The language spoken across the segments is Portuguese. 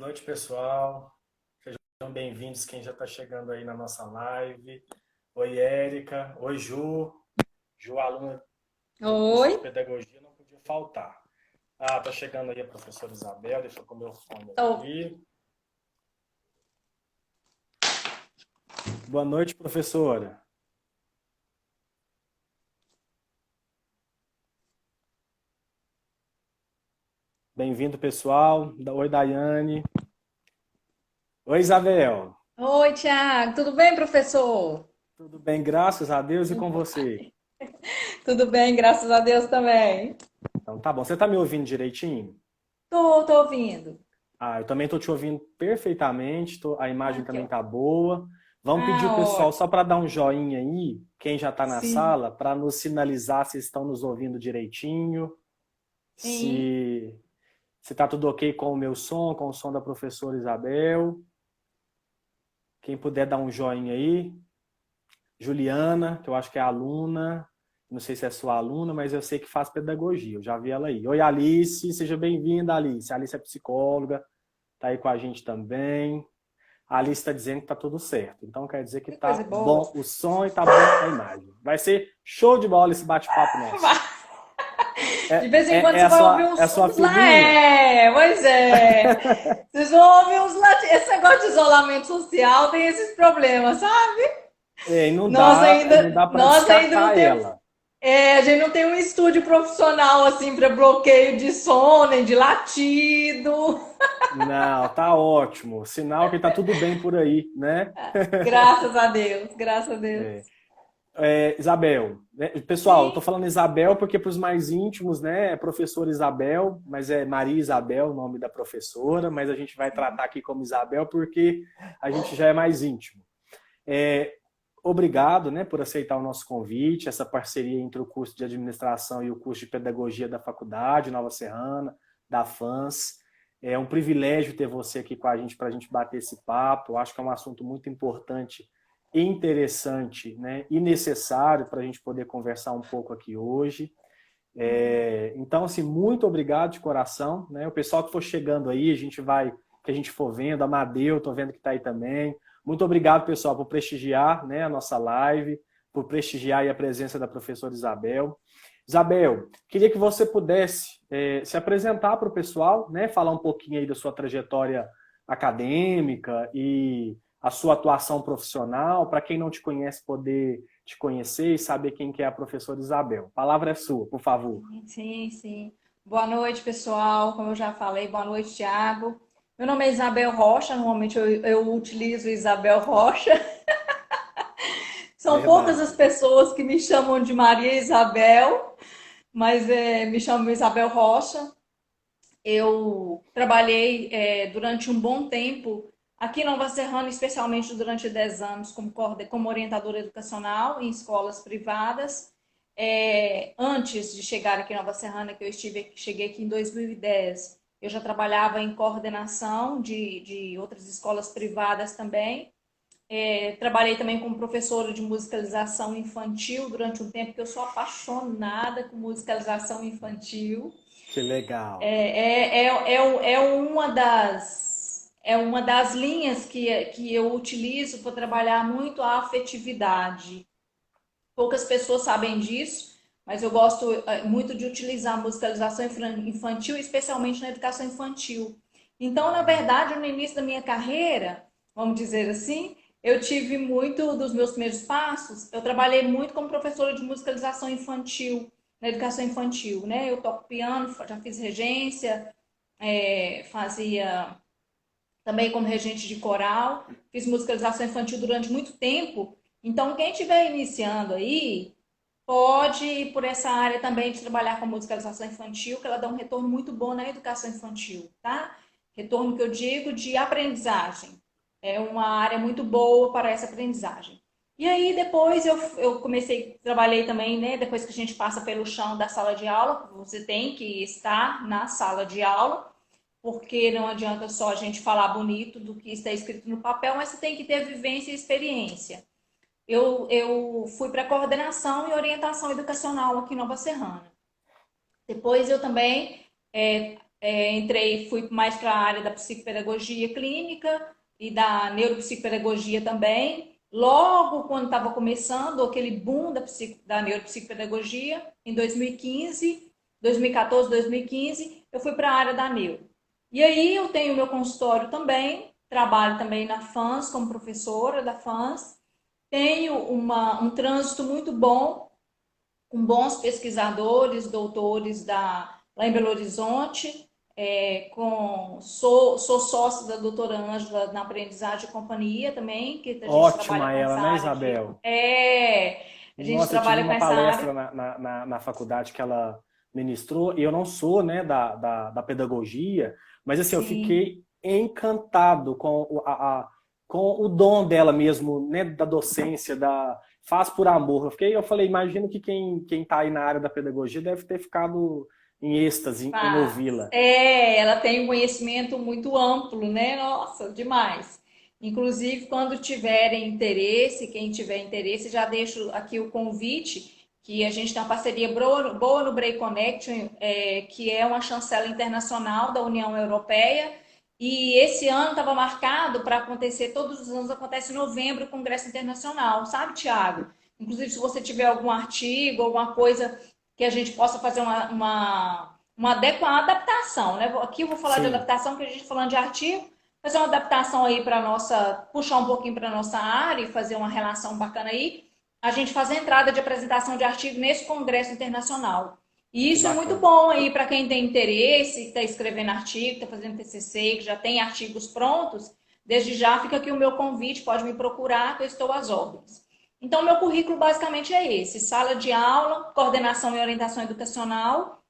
noite, pessoal. Sejam bem-vindos quem já está chegando aí na nossa live. Oi, Érica. Oi, Ju. Ju, aluna do curso Oi, de pedagogia, não podia faltar. Ah, tá chegando aí a professora Isabel. Deixa eu comer o fone tô. aqui. Boa noite, professora. Bem-vindo, pessoal. Oi, Daiane. Oi, Isabel. Oi, Tiago. Tudo bem, professor? Tudo bem, graças a Deus e com você? Tudo bem, graças a Deus também. Então, tá bom. Você tá me ouvindo direitinho? Tô ouvindo. Ah, eu também estou te ouvindo perfeitamente, a imagem Aqui, também ó. tá boa. Vamos pedir o pessoal Ótimo. só para dar um joinha aí, quem já está na Sim, sala, para nos sinalizar se estão nos ouvindo direitinho, sim. se se está tudo ok com o meu som, com o som da professora Isabel. Quem puder dar um joinha aí. Juliana, que eu acho que é aluna, não sei se é sua aluna, mas eu sei que faz pedagogia, eu já vi ela aí. Oi, Alice, seja bem-vinda, Alice. A Alice é psicóloga, está aí com a gente também. A Alice está dizendo que está tudo certo. Então quer dizer que Que coisa está boa. bom o som e está bom a imagem. Vai ser show de bola esse bate-papo nosso. De vez em quando É você a vai ouvir sua, uns, é a sua uns lá. filhinha? É, pois é. Vocês vão ouvir uns lá. Esse negócio de isolamento social tem esses problemas, sabe? É, e não Nós dá para nós ainda não descartar temos. ela. A gente não tem um estúdio profissional assim para bloqueio de som, nem de latido. Não, tá ótimo. Sinal que tá tudo bem por aí, né? Graças a Deus, graças a Deus. Isabel, né? Pessoal, eu tô Sim. falando Isabel porque para os mais íntimos, né, é professora Isabel, mas é Maria Isabel o nome da professora, mas a gente vai tratar aqui como Isabel porque a gente já é mais íntimo. É, Obrigado, né, por aceitar o nosso convite, essa parceria entre o curso de administração e o curso de pedagogia da faculdade Nova Serrana, da FANS. É um privilégio ter você aqui com a gente para a gente bater esse papo. Eu acho que é um assunto muito importante, interessante, né, e necessário para a gente poder conversar um pouco aqui hoje. Então, assim, muito obrigado de coração, né? O pessoal que for chegando aí, que a gente for vendo, Amadeu, tô vendo que está aí também. Muito obrigado, pessoal, por prestigiar, né, a nossa live, por prestigiar aí a presença da professora Isabel. Isabel, queria que você pudesse se apresentar para o pessoal, né, falar um pouquinho aí da sua trajetória acadêmica e a sua atuação profissional, para quem não te conhece poder te conhecer e saber quem que é a professora Isabel. A palavra é sua, por favor. Sim, sim. Boa noite, pessoal. Como eu já falei, boa noite, Tiago. Meu nome é Isabel Rocha, normalmente eu utilizo Isabel Rocha. São poucas as Verdade. pessoas que me chamam de Maria Isabel, mas me chamam Isabel Rocha. Eu trabalhei durante um bom tempo aqui em Nova Serrana, especialmente durante 10 anos, como orientadora educacional em escolas privadas. Antes de chegar aqui em Nova Serrana, cheguei aqui em 2010, eu já trabalhava em coordenação de outras escolas privadas também. Trabalhei também como professora de musicalização infantil durante um tempo, que eu sou apaixonada com musicalização infantil. Que legal. É uma das linhas que eu utilizo para trabalhar muito a afetividade. Poucas pessoas sabem disso, mas eu gosto muito de utilizar a musicalização infantil, especialmente na educação infantil. Então, na verdade, no início da minha carreira, vamos dizer assim, eu tive muito dos meus primeiros passos, eu trabalhei muito como professora de musicalização infantil, na educação infantil, né? Eu toco piano, já fiz regência, fazia também como regente de coral, fiz musicalização infantil durante muito tempo. Então, quem estiver iniciando aí, pode ir por essa área também de trabalhar com musicalização infantil, que ela dá um retorno muito bom na educação infantil, tá? Retorno que eu digo de aprendizagem. É uma área muito boa para essa aprendizagem. E aí depois eu comecei, trabalhei também, né? Depois que a gente passa pelo chão da sala de aula, você tem que estar na sala de aula, porque não adianta só a gente falar bonito do que está escrito no papel, mas você tem que ter vivência e experiência. Eu fui para coordenação e orientação educacional aqui em Nova Serrana. Depois eu também fui mais para a área da psicopedagogia clínica e da neuropsicopedagogia também. Logo quando estava começando aquele boom da neuropsicopedagogia, em 2015, 2014, 2015, eu fui para a área da neuro. E aí eu tenho meu consultório também, trabalho também na FANS como professora da FANS, tenho um trânsito muito bom, com bons pesquisadores, doutores lá em Belo Horizonte, sou sócia da doutora Ângela na aprendizagem e companhia também, que a gente trabalha Ótima com essa ela, né, área de... Isabel? A gente Nossa, eu tive trabalha com uma essa palestra área. na faculdade que ela ministrou, e eu não sou, né, da pedagogia, mas assim, eu Sim, fiquei encantado com com o dom dela mesmo, né, da docência, faz por amor. Eu falei, imagino que quem está aí na área da pedagogia deve ter ficado em êxtase em faz. ouvi-la. Ela tem um conhecimento muito amplo, né? Nossa, demais. Inclusive, quando tiverem interesse, quem tiver interesse, já deixo aqui o convite, que a gente tem uma parceria boa no Break Connection, que é uma chancela internacional da União Europeia, e esse ano estava marcado para acontecer, todos os anos acontece em novembro, o Congresso Internacional, sabe, Tiago? Inclusive, se você tiver algum artigo, alguma coisa que a gente possa fazer uma adaptação, né? Aqui eu vou falar de Sim, adaptação, que a gente está falando de artigo, fazer uma adaptação aí para nossa, puxar um pouquinho para nossa área e fazer uma relação bacana aí. A gente faz a entrada de apresentação de artigo nesse congresso internacional. E que isso é muito bacana. bom aí para quem tem interesse, está escrevendo artigo, está fazendo TCC, que já tem artigos prontos. Desde já fica aqui o meu convite, pode me procurar, que eu estou às ordens. Então, meu currículo basicamente é esse: sala de aula, coordenação e orientação educacional.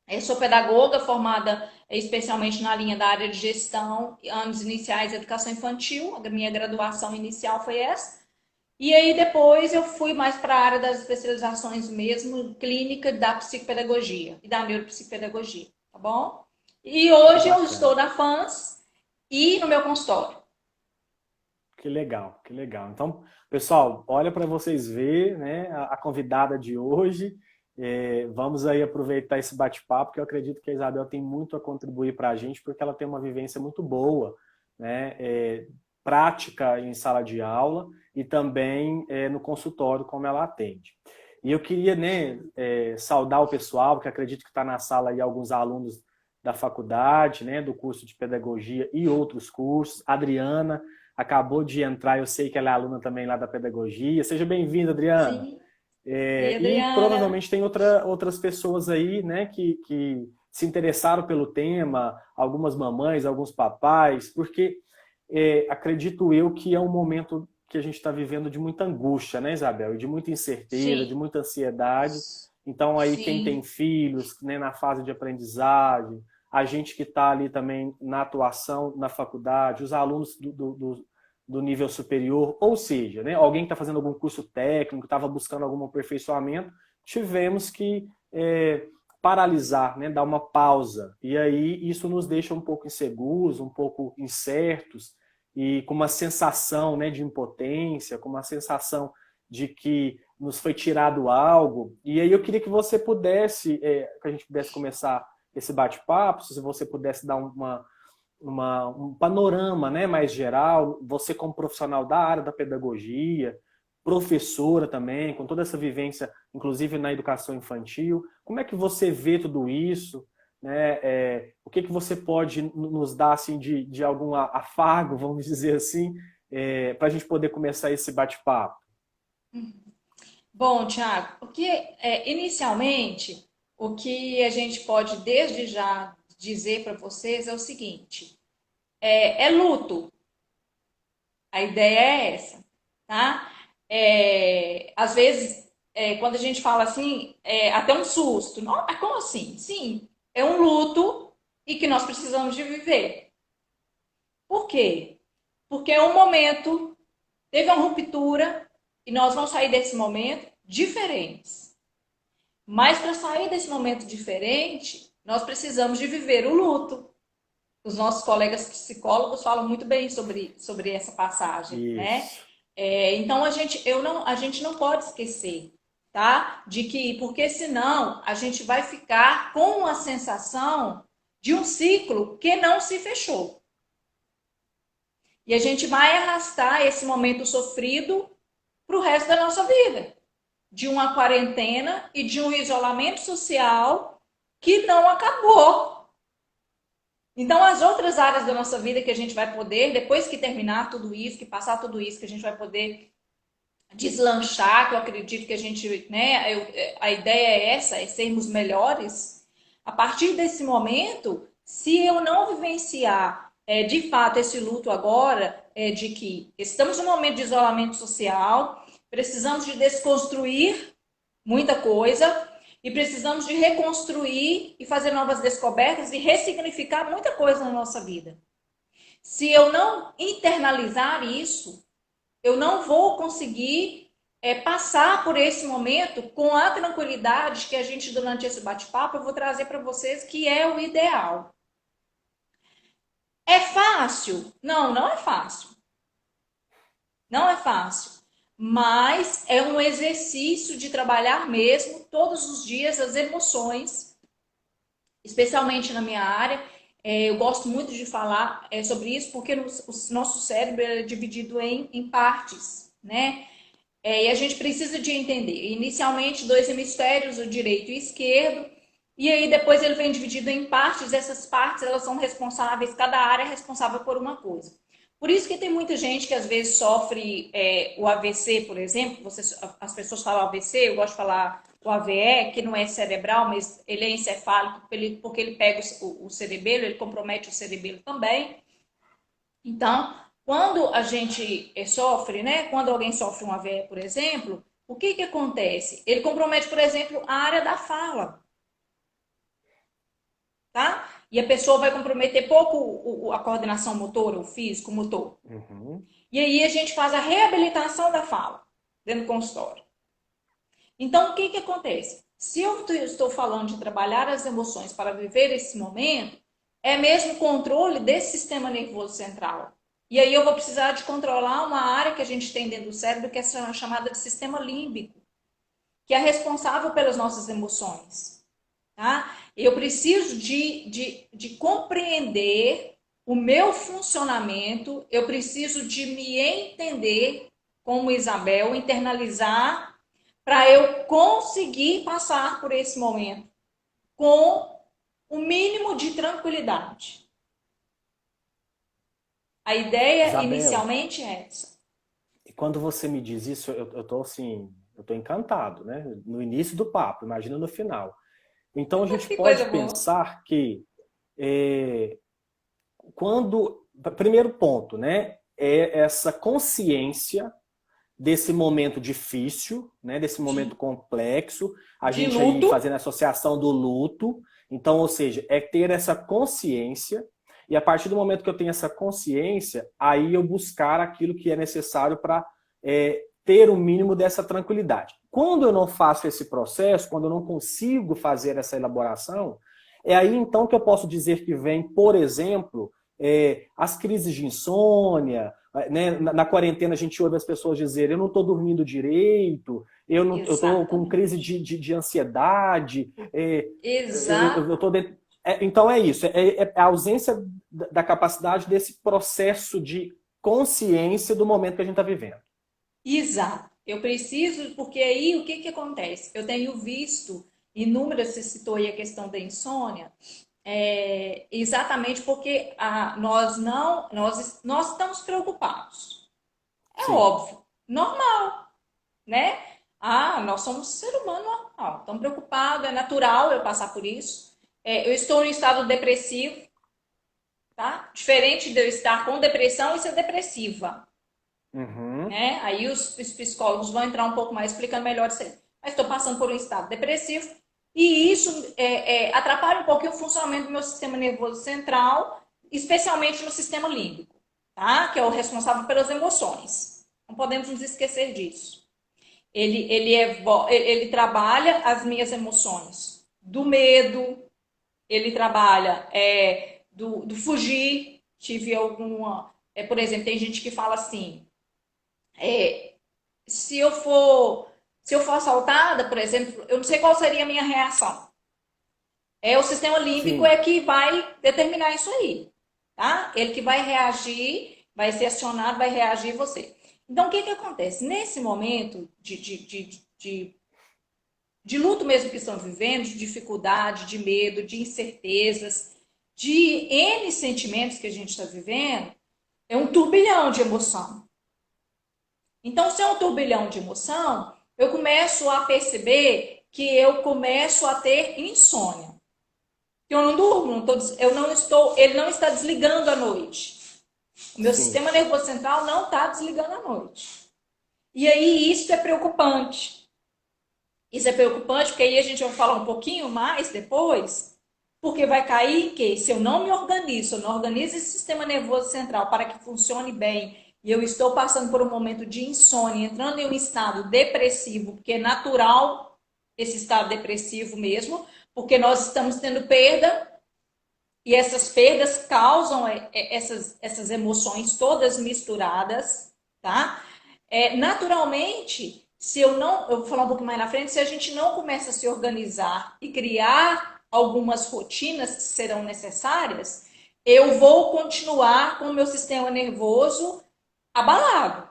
Eu sou pedagoga formada especialmente na linha da área de gestão, anos iniciais, educação infantil. A minha graduação inicial foi essa. E aí depois eu fui mais para a área das especializações mesmo, clínica da psicopedagogia e da neuropsicopedagogia, tá bom? E Que hoje eu estou bacana. na FANS e no meu consultório. Que legal, que legal. Então, pessoal, olha para vocês ver, né, a convidada de hoje. Vamos aí aproveitar esse bate-papo, que eu acredito que a Isabel tem muito a contribuir para a gente, porque ela tem uma vivência muito boa, né, prática em sala de aula e também no consultório, como ela atende. E eu queria, né, saudar o pessoal, que acredito que está na sala aí alguns alunos da faculdade, né, do curso de pedagogia e outros cursos. Adriana acabou de entrar, eu sei que ela é aluna também lá da pedagogia. Seja bem-vinda, Adriana. Sim. Oi, E Adriana. provavelmente tem outras pessoas aí, né, que se interessaram pelo tema, algumas mamães, alguns papais, porque acredito eu que é um momento que a gente está vivendo de muita angústia, né, Isabel? E de muita incerteza, de Sim, muita ansiedade. Então, aí, quem tem sim, filhos, né, na fase de aprendizagem, a gente que está ali também na atuação na faculdade, os alunos do nível superior, ou seja, né, alguém que está fazendo algum curso técnico, estava buscando algum aperfeiçoamento, tivemos que paralisar, né, dar uma pausa. E aí isso nos deixa um pouco inseguros, um pouco incertos e com uma sensação, né, de impotência, com uma sensação de que nos foi tirado algo. E aí eu queria que você pudesse, que a gente pudesse começar esse bate-papo, se você pudesse dar um panorama, né, mais geral, você como profissional da área da pedagogia, professora também, com toda essa vivência, inclusive na educação infantil, como é que você vê tudo isso? Né? O que você pode nos dar assim, de algum afago, vamos dizer assim, para a gente poder começar esse bate-papo? bom, Tiago, inicialmente, o que a gente pode desde já dizer para vocês é o seguinte: é luto. A ideia é essa, tá? Às vezes, quando a gente fala assim, até um susto. Não, mas como assim? Sim, é um luto e que nós precisamos de viver. Por quê? Porque é um momento, teve uma ruptura e nós vamos sair desse momento diferentes. Mas para sair desse momento diferente, nós precisamos de viver o luto. Os nossos colegas psicólogos falam muito bem sobre essa passagem, né? Isso. Então a gente não pode esquecer, tá? De que, porque senão a gente vai ficar com a sensação de um ciclo que não se fechou. E a gente vai arrastar esse momento sofrido para o resto da nossa vida, de uma quarentena e de um isolamento social que não acabou. Então, as outras áreas da nossa vida que a gente vai poder, depois que terminar tudo isso, que passar tudo isso, que a gente vai poder deslanchar, que eu acredito que a gente, né, a ideia é essa, é sermos melhores. A partir desse momento, se eu não vivenciar de fato esse luto agora, de que estamos num momento de isolamento social, precisamos de desconstruir muita coisa e precisamos de reconstruir e fazer novas descobertas e ressignificar muita coisa na nossa vida. Se eu não internalizar isso, eu não vou conseguir passar por esse momento com a tranquilidade que a gente, durante esse bate-papo, eu vou trazer para vocês, que é o ideal. É fácil? Não, não é fácil. Não é fácil. Mas é um exercício de trabalhar mesmo, todos os dias, as emoções, especialmente na minha área. Eu gosto muito de falar sobre isso, porque o nosso cérebro é dividido em partes, né? E a gente precisa de entender, inicialmente, dois hemisférios, o direito e o esquerdo, e aí depois ele vem dividido em partes, essas partes elas são responsáveis, cada área é responsável por uma coisa. Por isso que tem muita gente que às vezes sofre o AVC, por exemplo, as pessoas falam AVC, eu gosto de falar o AVE, que não é cerebral, mas ele é encefálico, porque ele pega o cerebelo, ele compromete o cerebelo também. Então, quando a gente sofre, né? Quando alguém sofre um AVE, por exemplo, o que que acontece? Ele compromete, por exemplo, a área da fala, tá? E a pessoa vai comprometer pouco a coordenação motora, o físico, o motor. Uhum. E aí a gente faz a reabilitação da fala dentro do consultório. Então, o que que acontece? Se eu estou falando de trabalhar as emoções para viver esse momento, é mesmo controle desse sistema nervoso central. E aí eu vou precisar de controlar uma área que a gente tem dentro do cérebro, que é chamada de sistema límbico, que é responsável pelas nossas emoções. Tá? Eu preciso de compreender o meu funcionamento, eu preciso de me entender como Isabel, internalizar para eu conseguir passar por esse momento com o mínimo de tranquilidade. A ideia Isabel, inicialmente é essa. e quando você me diz isso, eu tô assim, eu tô encantado, né? No início do papo, imagina no final. Então a gente Que pode coisa boa. pensar que é, quando, primeiro ponto, né, é essa consciência desse momento difícil, né, desse momento complexo, a De gente aí luto. fazendo a associação do luto. Então, ou seja, é ter essa consciência e a partir do momento que eu tenho essa consciência, aí eu buscar aquilo que é necessário para ter o mínimo dessa tranquilidade. Quando eu não faço esse processo, quando eu não consigo fazer essa elaboração, é aí então que eu posso dizer que vem, por exemplo, as crises de insônia, né? Na quarentena a gente ouve as pessoas dizerem: eu não estou dormindo direito, eu estou com crise Exatamente. de ansiedade, eu estou Exato. dentro. Então é isso, é a ausência da capacidade desse processo de consciência do momento que a gente está vivendo. Exato. Eu preciso, porque aí o que que acontece? Eu tenho visto inúmeras, você citou aí a questão da insônia, exatamente porque nós estamos preocupados. É Sim. óbvio, normal, né? Nós somos ser humano normal, estamos preocupados, é natural eu passar por isso. Eu estou em estado depressivo, tá? Diferente de eu estar com depressão e ser depressiva, Uhum. né? Aí os psicólogos vão entrar um pouco mais explicando melhor isso aí. Mas estou passando por um estado depressivo e isso atrapalha um pouquinho o funcionamento do meu sistema nervoso central, especialmente no sistema límbico, tá? Que é o responsável pelas emoções. Não podemos nos esquecer disso. Ele trabalha as minhas emoções do medo, ele trabalha do fugir. Tive alguma. Por exemplo, tem gente que fala assim: é, se eu for se eu for assaltada, por exemplo, eu não sei qual seria a minha reação. O sistema límbico sim, é que vai determinar isso aí, tá? Ele que vai reagir, vai ser acionado, vai reagir você. Então, o que que acontece? Nesse momento de luto mesmo que estão vivendo, de dificuldade, de medo, de incertezas, de N sentimentos que a gente está vivendo, é um turbilhão de emoção. Então, se é um turbilhão de emoção, eu começo a perceber que eu começo a ter insônia. Eu não durmo, eu não estou, ele não está desligando à noite. O meu sim. sistema nervoso central não está desligando à noite. E aí isso é preocupante. Isso é preocupante porque aí a gente vai falar um pouquinho mais depois, porque vai cair que se eu não me organizo, eu não organizo esse sistema nervoso central para que funcione bem, e eu estou passando por um momento de insônia, entrando em um estado depressivo, porque é natural esse estado depressivo mesmo, porque nós estamos tendo perda, e essas perdas causam essas emoções todas misturadas, tá? Naturalmente, se eu não, eu vou falar um pouco mais na frente, se a gente não começa a se organizar e criar algumas rotinas que serão necessárias, eu vou continuar com o meu sistema nervoso abalado.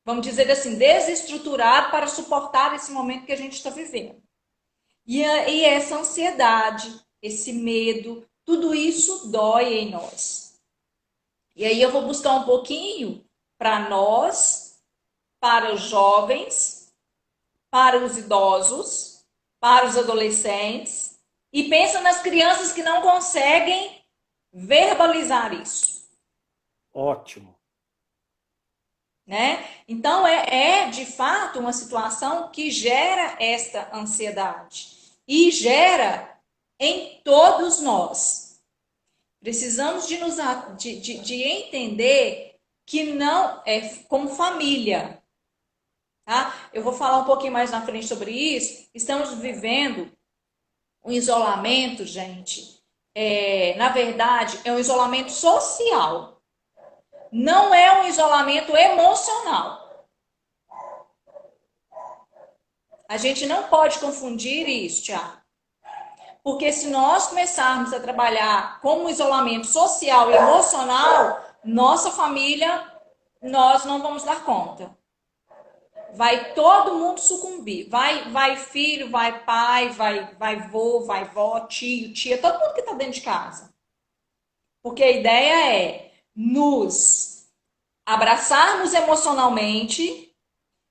Vamos dizer assim, desestruturado para suportar esse momento que a gente está vivendo. E essa ansiedade, esse medo, tudo isso dói em nós. E aí eu vou buscar um pouquinho para nós, para os jovens, para os idosos, para os adolescentes, e pensa nas crianças que não conseguem verbalizar isso, Ótimo. né? Então é de fato uma situação que gera esta ansiedade e gera em todos nós. Precisamos de entender que não é como família, tá? Eu vou falar um pouquinho mais na frente sobre isso. Estamos vivendo um isolamento, gente. Na verdade, é um isolamento social. Não é um isolamento emocional. A gente não pode confundir isso, Tiago. Porque se nós começarmos a trabalhar como isolamento social e emocional, nossa família, nós não vamos dar conta. Vai todo mundo sucumbir. Vai filho, vai pai, vai vô, vai vó, tio, tia, todo mundo que está dentro de casa. Porque a ideia é nos abraçarmos emocionalmente,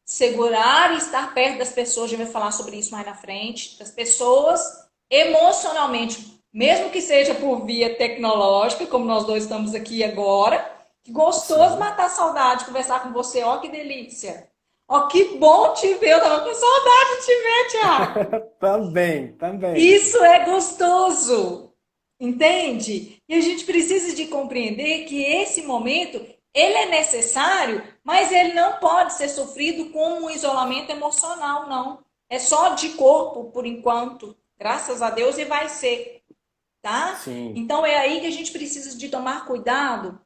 segurar e estar perto das pessoas, a gente vai falar sobre isso mais na frente, das pessoas emocionalmente, mesmo que seja por via tecnológica, como nós dois estamos aqui agora. Que gostoso Sim. matar a saudade, conversar com você, ó que delícia. Ó que bom te ver, eu tava com saudade de te ver, Thiago. Também, também. Isso é gostoso, entende? E a gente precisa de compreender que esse momento, ele é necessário, mas ele não pode ser sofrido como um isolamento emocional, não. É só de corpo, por enquanto, graças a Deus, e vai ser, tá? Sim. Então é aí que a gente precisa de tomar cuidado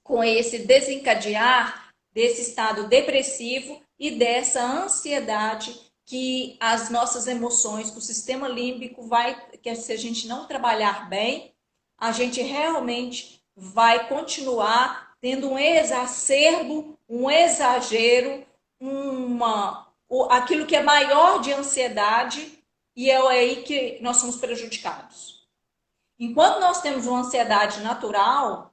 com esse desencadear desse estado depressivo e dessa ansiedade que as nossas emoções, que o sistema límbico vai, que se a gente não trabalhar bem, a gente realmente vai continuar tendo um exacerbo, um exagero, aquilo que é maior de ansiedade, e é aí que nós somos prejudicados. Enquanto nós temos uma ansiedade natural,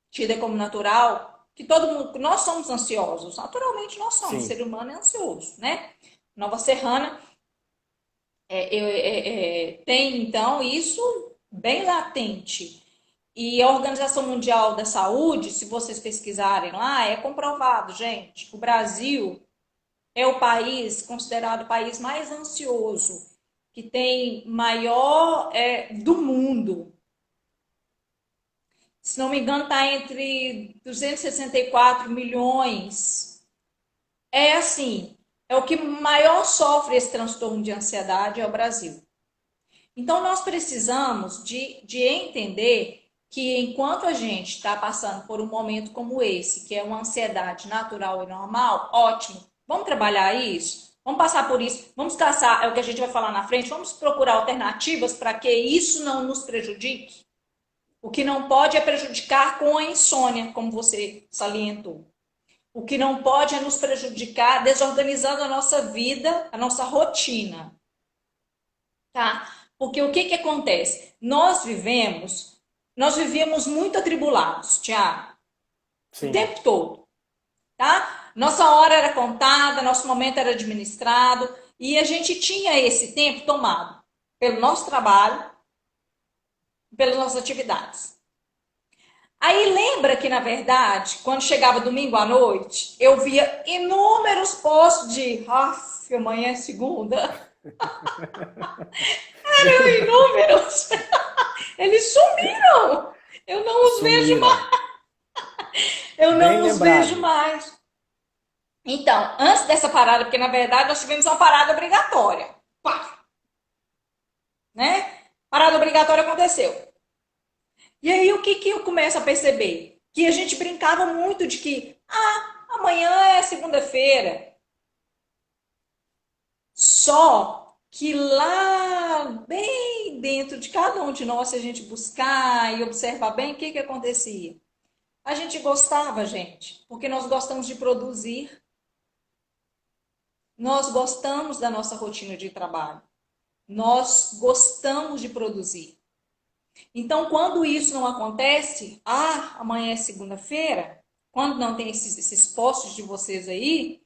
tida como natural, que todo mundo, nós somos ansiosos, naturalmente nós somos, o Sim. ser humano é ansioso, né? Nova Serrana tem então isso bem latente. E a Organização Mundial da Saúde, se vocês pesquisarem lá, é comprovado, gente, que o Brasil é o país considerado o país mais ansioso, que tem maior do mundo. Se não me engano, está entre 264 milhões. É assim, é o que maior sofre esse transtorno de ansiedade é o Brasil. Então, nós precisamos de entender que enquanto a gente está passando por um momento como esse, que é uma ansiedade natural e normal, ótimo, vamos trabalhar isso? Vamos passar por isso. Vamos caçar, é o que a gente vai falar na frente. Vamos procurar alternativas para que isso não nos prejudique. O que não pode é prejudicar com a insônia, como você salientou. O que não pode é nos prejudicar desorganizando a nossa vida, a nossa rotina. Tá? Porque o que acontece? Nós vivíamos muito atribulados, Tiago, o Sim. tempo todo, tá? Nossa hora era contada, nosso momento era administrado e a gente tinha esse tempo tomado pelo nosso trabalho, pelas nossas atividades. Aí lembra que, na verdade, quando chegava domingo à noite, eu via inúmeros posts de amanhã é segunda. Eram inúmeros. Eles sumiram. Eu não os vejo Sumiram. mais. Eu Bem não os vejo lembrado. mais. Então, antes dessa parada, porque na verdade nós tivemos uma parada obrigatória. Pá! Né? Parada obrigatória aconteceu. E aí o que eu começo a perceber? Que a gente brincava muito de que, amanhã é segunda-feira. Só que lá, bem dentro de cada um de nós, se a gente buscar e observar bem, o que acontecia? A gente gostava, gente, porque nós gostamos de produzir, nós gostamos da nossa rotina de trabalho, nós gostamos de produzir. Então, quando isso não acontece, amanhã é segunda-feira, quando não tem esses posts de vocês aí,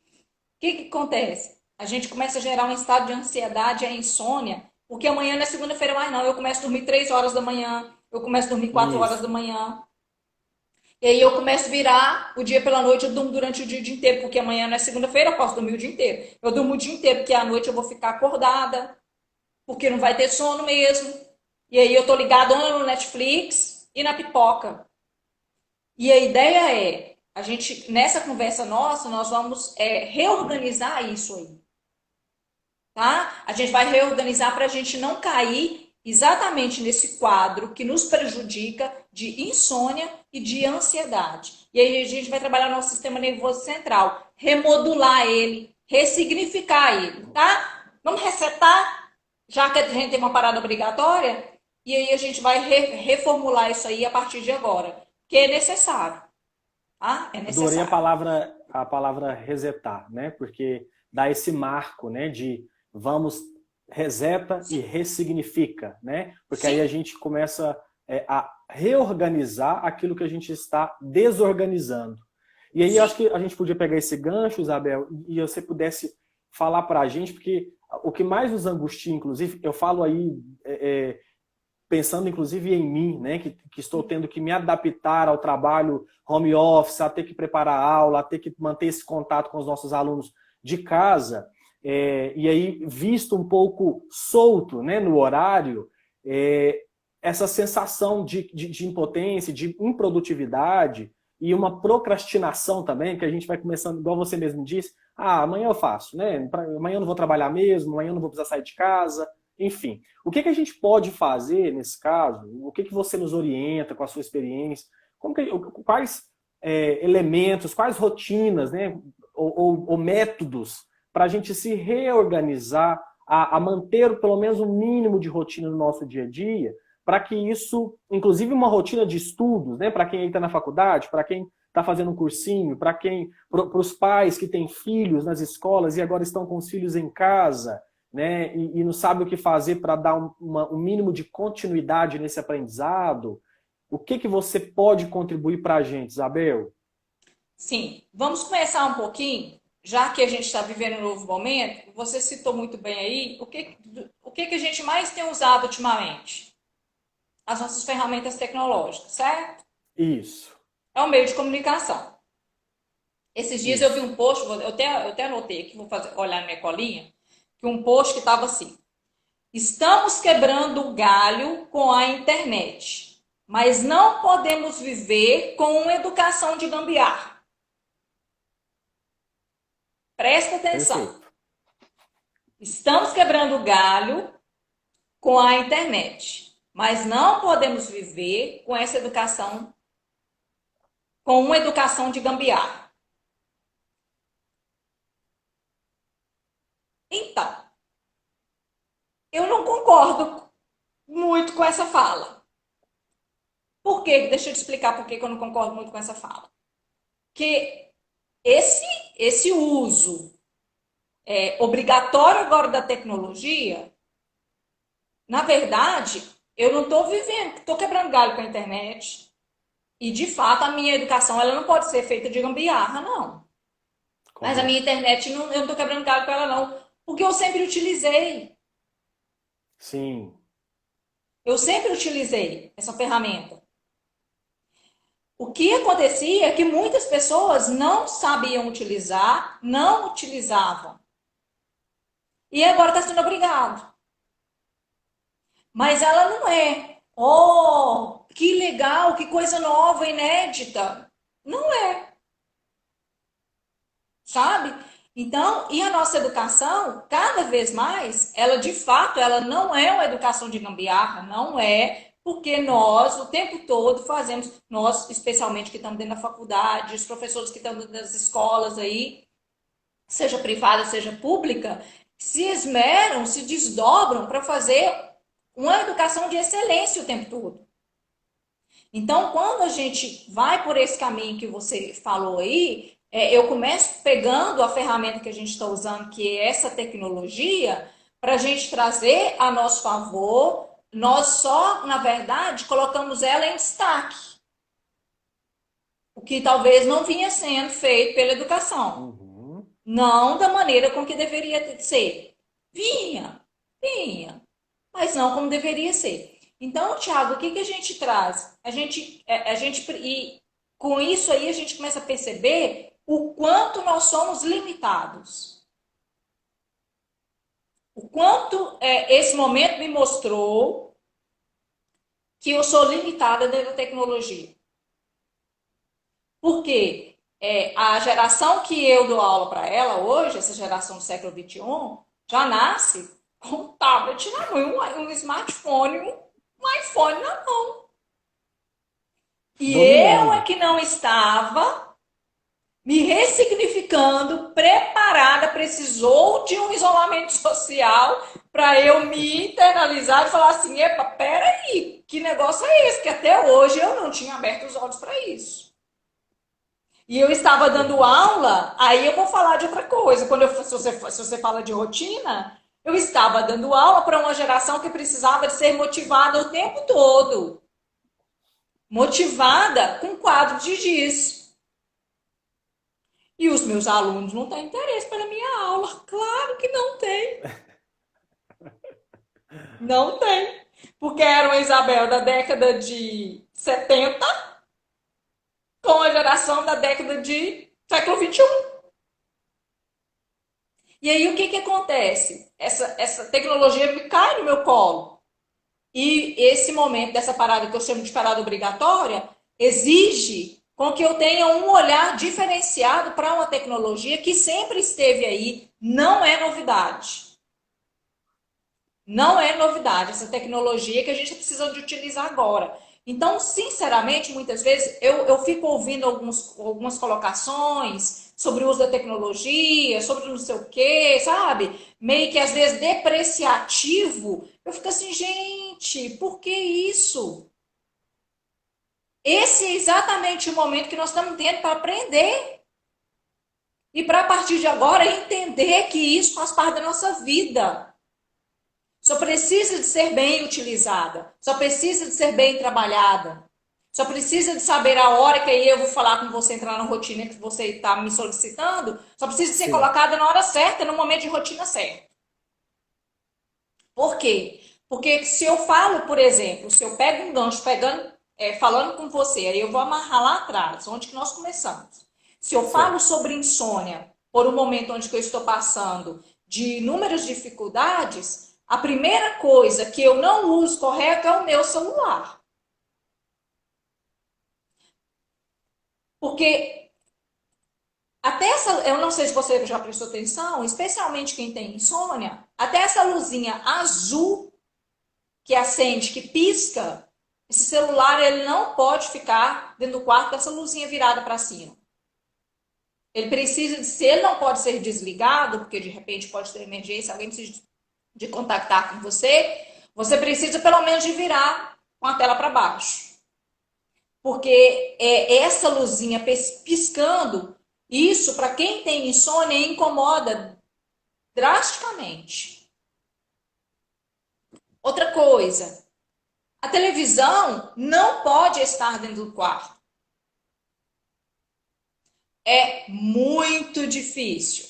o que acontece? A gente começa a gerar um estado de ansiedade, a insônia, porque amanhã não é segunda-feira mais não, eu começo a dormir 3 horas da manhã, eu começo a dormir 4 horas da Isso. manhã, e aí eu começo a virar o dia pela noite, eu durmo durante o dia inteiro, porque amanhã não é segunda-feira, eu posso dormir o dia inteiro. Eu durmo o dia inteiro, porque à noite eu vou ficar acordada, porque não vai ter sono mesmo. E aí eu tô ligada no Netflix e na pipoca. E a ideia é, a gente, nessa conversa nossa, nós vamos reorganizar isso aí. Tá? A gente vai reorganizar para a gente não cair exatamente nesse quadro que nos prejudica de insônia e de ansiedade. E aí a gente vai trabalhar o nosso sistema nervoso central, remodular ele, ressignificar ele, tá? Vamos resetar, já que a gente tem uma parada obrigatória, e aí a gente vai reformular isso aí a partir de agora, que é necessário, tá? É Adorei necessário. a palavra resetar, né? Porque dá esse marco, né? De vamos reseta e ressignifica, né? Porque aí a Sim, gente começa a reorganizar aquilo que a gente está desorganizando. E aí eu acho sim. que a gente podia pegar esse gancho, Isabel, e você pudesse falar para a gente, porque o que mais nos angustia, inclusive, eu falo aí pensando inclusive em mim, né, que estou tendo que me adaptar ao trabalho home office, a ter que preparar aula, a ter que manter esse contato com os nossos alunos de casa, e aí visto um pouco solto, né, no horário, essa sensação de impotência, de improdutividade e uma procrastinação também, que a gente vai começando, igual você mesmo disse, amanhã eu faço, né? Amanhã eu não vou trabalhar mesmo, amanhã eu não vou precisar sair de casa, enfim. O que a gente pode fazer nesse caso? O que você nos orienta com a sua experiência? Quais elementos, quais rotinas, né, ou métodos para a gente se reorganizar, a manter pelo menos um mínimo de rotina no nosso dia a dia, para que isso, inclusive uma rotina de estudos, né, para quem está na faculdade, para quem está fazendo um cursinho, para os pais que têm filhos nas escolas e agora estão com os filhos em casa, né, e não sabe o que fazer para dar um mínimo de continuidade nesse aprendizado. O que você pode contribuir para a gente, Isabel? Sim, vamos começar um pouquinho, já que a gente está vivendo um novo momento. Você citou muito bem aí o que a gente mais tem usado ultimamente? As nossas ferramentas tecnológicas, certo? Isso, É um meio de comunicação. Esses dias eu vi isso. um post, eu até anotei aqui, vou olhar na minha colinha, que um post que estava assim: estamos quebrando o galho com a internet, mas não podemos viver com uma educação de gambiarra. Presta atenção. Perfeito. Estamos quebrando o galho com a internet, mas não podemos viver com essa educação, com uma educação de gambiarra. Então, eu não concordo muito com essa fala. Por quê? Deixa eu te explicar por que eu não concordo muito com essa fala. Que esse uso obrigatório agora da tecnologia, na verdade, eu não estou vivendo, estou quebrando galho com a internet. E, de fato, a minha educação ela não pode ser feita de gambiarra, não. Mas a Correto. minha internet, eu não estou quebrando galho com ela, não. Porque eu sempre utilizei. Sim. Eu sempre utilizei essa ferramenta. O que acontecia é que muitas pessoas não sabiam utilizar, não utilizavam. E agora está sendo obrigado. Mas ela não é. Oh, que legal, que coisa nova, inédita. Não é, sabe? Então, e a nossa educação, cada vez mais, ela de fato, ela não é uma educação de gambiarra, não é, porque nós, o tempo todo, fazemos, nós, especialmente que estamos dentro da faculdade, os professores que estão dentro das escolas aí, seja privada, seja pública, se esmeram, se desdobram para fazer uma educação de excelência o tempo todo. Então, quando a gente vai por esse caminho que você falou aí, eu começo pegando a ferramenta que a gente está usando, que é essa tecnologia, para a gente trazer a nosso favor. Nós só, na verdade, colocamos ela em destaque. O que talvez não vinha sendo feito pela educação. Uhum. Não da maneira com que deveria ser. Vinha, mas não como deveria ser. Então, Thiago, o que, que a gente traz? E com isso aí a gente começa a perceber o quanto nós somos limitados. O quanto esse momento me mostrou que eu sou limitada dentro da tecnologia. Por quê? A geração que eu dou aula para ela hoje, essa geração do século XXI, já nasce com um tablet na mão, um smartphone, um iPhone na mão. E eu é Dominando. que não estava me ressignificando, preparada, precisou de um isolamento social para eu me internalizar e falar assim, epa, peraí, que negócio é esse? Que até hoje eu não tinha aberto os olhos para isso. E eu estava dando Verdade. aula, aí eu vou falar de outra coisa. Se você fala de rotina, eu estava dando aula para uma geração que precisava de ser motivada o tempo todo. Motivada com quadro de giz. E os meus alunos não têm interesse pela minha aula. Claro que não tem. Não tem. Porque era uma Isabel da década de 70 com a geração da década de século XXI. E aí o que, que acontece? Essa tecnologia me cai no meu colo. E esse momento dessa parada que eu chamo de parada obrigatória exige com que eu tenha um olhar diferenciado para uma tecnologia que sempre esteve aí, não é novidade. Não é novidade essa tecnologia que a gente está precisando de utilizar agora. Então, sinceramente, muitas vezes eu fico ouvindo algumas colocações sobre o uso da tecnologia, sobre não sei o quê, sabe? Meio que às vezes depreciativo. Eu fico assim, gente, por que isso? Esse é exatamente o momento que nós estamos tendo para aprender. E para a partir de agora entender que isso faz parte da nossa vida. Só precisa de ser bem utilizada. Só precisa de ser bem trabalhada. Só precisa de saber a hora que aí eu vou falar com você, entrar na rotina que você está me solicitando. Só precisa de ser Sim. colocada na hora certa, no momento de rotina certo. Por quê? Porque se eu falo, por exemplo, se eu pego um gancho falando com você, aí eu vou amarrar lá atrás, onde que nós começamos. Se eu falo Certo. sobre insônia, por um momento onde que eu estou passando de inúmeras dificuldades, a primeira coisa que eu não uso correto é o meu celular. Porque até eu não sei se você já prestou atenção, especialmente quem tem insônia, até essa luzinha azul que acende, que pisca, esse celular ele não pode ficar dentro do quarto com essa luzinha virada para cima. Ele precisa de ser, ele não pode ser desligado, porque de repente pode ter emergência, alguém precisa de contactar com você, você precisa pelo menos de virar com a tela para baixo. Porque essa luzinha piscando, isso para quem tem insônia incomoda drasticamente. Outra coisa, a televisão não pode estar dentro do quarto. É muito difícil.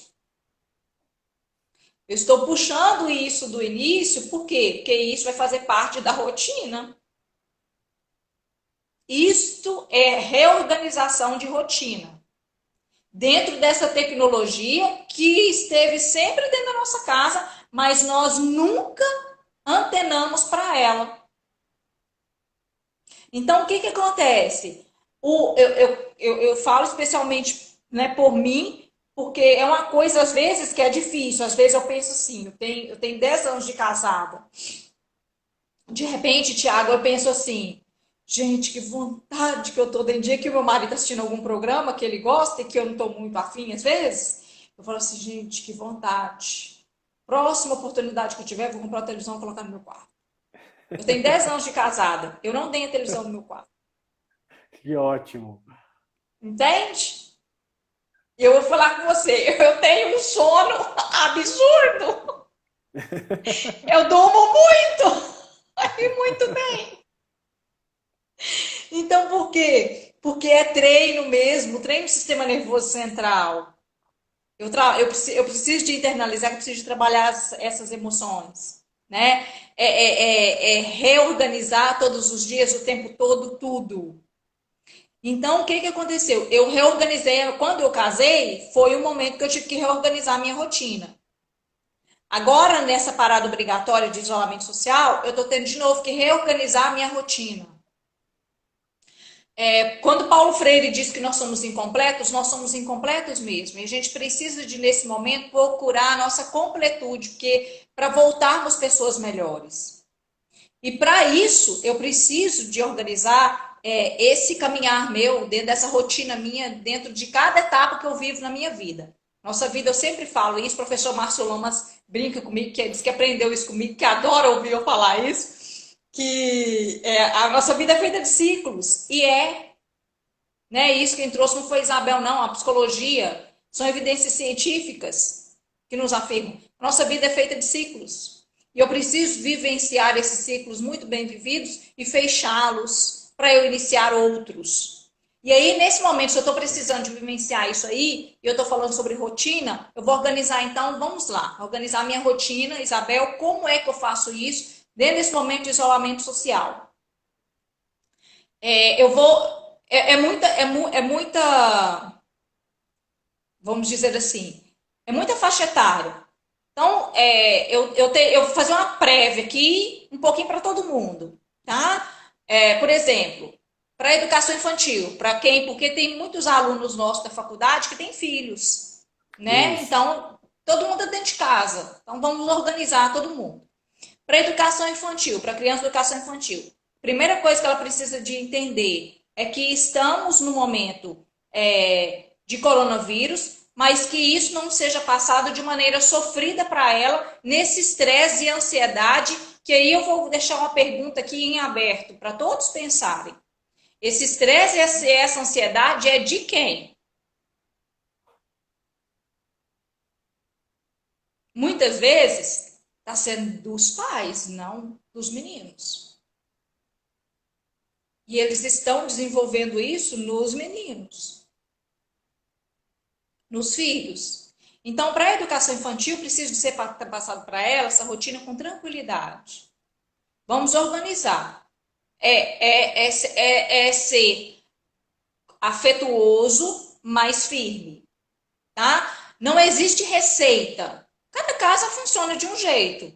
Eu estou puxando isso do início, por quê? Porque isso vai fazer parte da rotina. Isto é reorganização de rotina. Dentro dessa tecnologia que esteve sempre dentro da nossa casa, mas nós nunca antenamos para ela. Então, o que acontece? Eu falo especialmente, né, por mim, porque é uma coisa, às vezes, que é difícil. Às vezes eu penso assim, eu tenho 10 anos de casada. De repente, Thiago, eu penso assim, gente, que vontade que eu tô. Tem dia que o meu marido tá assistindo algum programa que ele gosta e que eu não tô muito afim, às vezes. Eu falo assim, gente, que vontade. Próxima oportunidade que eu tiver, eu vou comprar uma televisão e colocar no meu quarto. Eu tenho 10 anos de casada. Eu não tenho a televisão no meu quarto. Que ótimo. Entende? E eu vou falar com você. Eu tenho um sono absurdo. Eu durmo muito. E muito bem. Então, por quê? Porque é treino mesmo. Treino do sistema nervoso central. Eu preciso de internalizar, eu preciso de trabalhar essas emoções, né? Reorganizar todos os dias, o tempo todo, tudo. Então, o que aconteceu? Eu reorganizei, quando eu casei, foi o momento que eu tive que reorganizar a minha rotina. Agora, nessa parada obrigatória de isolamento social, eu estou tendo de novo que reorganizar a minha rotina. Quando Paulo Freire diz que nós somos incompletos mesmo. E a gente precisa de, nesse momento, procurar a nossa completude, porque para voltarmos pessoas melhores. E para isso, eu preciso de organizar esse caminhar meu, dentro dessa rotina minha, dentro de cada etapa que eu vivo na minha vida. Nossa vida, eu sempre falo isso, o professor Márcio Lamas brinca comigo, que diz que aprendeu isso comigo, que adora ouvir eu falar isso, que a nossa vida é feita de ciclos, e né? Isso quem trouxe não foi Isabel, não, a psicologia, são evidências científicas que nos afirmam. Nossa vida é feita de ciclos, e eu preciso vivenciar esses ciclos muito bem vividos e fechá-los para eu iniciar outros. E aí, nesse momento, se eu estou precisando de vivenciar isso aí, e eu estou falando sobre rotina, eu vou organizar, então, vamos lá, organizar a minha rotina. Isabel, como é que eu faço isso dentro desse momento de isolamento social? Eu vou... muita, vamos dizer assim, é muita faixa etária. Então, eu vou fazer uma prévia aqui, um pouquinho para todo mundo, tá? Por exemplo, para a educação infantil, porque tem muitos alunos nossos da faculdade que têm filhos, né? Isso. Então, todo mundo é dentro de casa. Então, vamos organizar todo mundo. Para a educação infantil, para a criança de educação infantil, primeira coisa que ela precisa de entender é que estamos no momento de coronavírus, mas que isso não seja passado de maneira sofrida para ela, nesse estresse e ansiedade, que aí eu vou deixar uma pergunta aqui em aberto para todos pensarem. Esse estresse e essa ansiedade é de quem? Muitas vezes está sendo dos pais, não dos meninos. E eles estão desenvolvendo isso nos meninos, nos filhos. Então, para a educação infantil, precisa de ser passado para ela essa rotina com tranquilidade. Vamos organizar. Ser afetuoso, mas firme, tá? Não existe receita. Cada casa funciona de um jeito.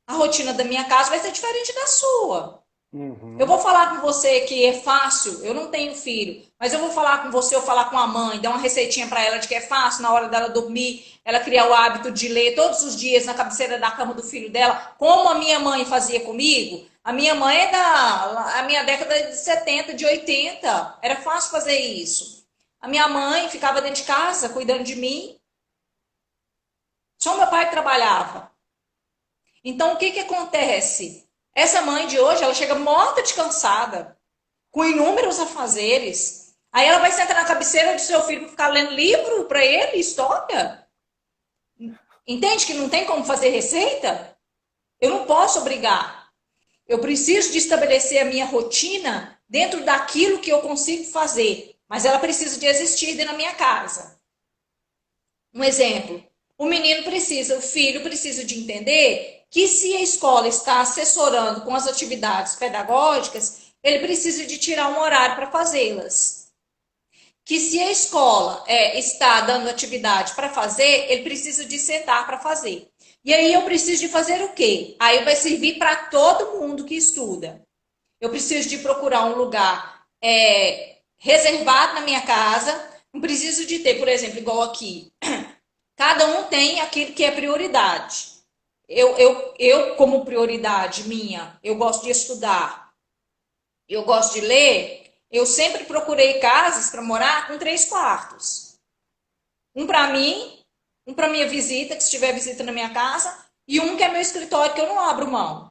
A rotina da minha casa vai ser diferente da sua. Uhum. Eu vou falar com você que é fácil, eu não tenho filho, mas eu vou falar com você, eu falar com a mãe, dar uma receitinha para ela de que é fácil na hora dela dormir, ela criar o hábito de ler todos os dias na cabeceira da cama do filho dela, como a minha mãe fazia comigo. A minha mãe é da minha década de 70, de 80. Era fácil fazer isso. A minha mãe ficava dentro de casa, cuidando de mim. Só meu pai que trabalhava. Então, o que que acontece? Essa mãe de hoje, ela chega morta de cansada, com inúmeros afazeres. Aí ela vai sentar na cabeceira do seu filho para ficar lendo livro para ele, história. Entende que não tem como fazer receita? Eu não posso obrigar. Eu preciso de estabelecer a minha rotina dentro daquilo que eu consigo fazer. Mas ela precisa de existir dentro da minha casa. Um exemplo. O menino precisa, o filho precisa de entender que se a escola está assessorando com as atividades pedagógicas, ele precisa de tirar um horário para fazê-las. Que se a escola está dando atividade para fazer, ele precisa de sentar para fazer. E aí eu preciso de fazer o quê? Aí vai servir para todo mundo que estuda. Eu preciso de procurar um lugar reservado na minha casa. Não preciso de ter, por exemplo, igual aqui. Cada um tem aquilo que é prioridade. Eu como prioridade minha, eu gosto de estudar, eu gosto de ler, eu sempre procurei casas para morar com 3 quartos. Um para mim, um para minha visita, que se tiver visita na minha casa, e um que é meu escritório, que eu não abro mão.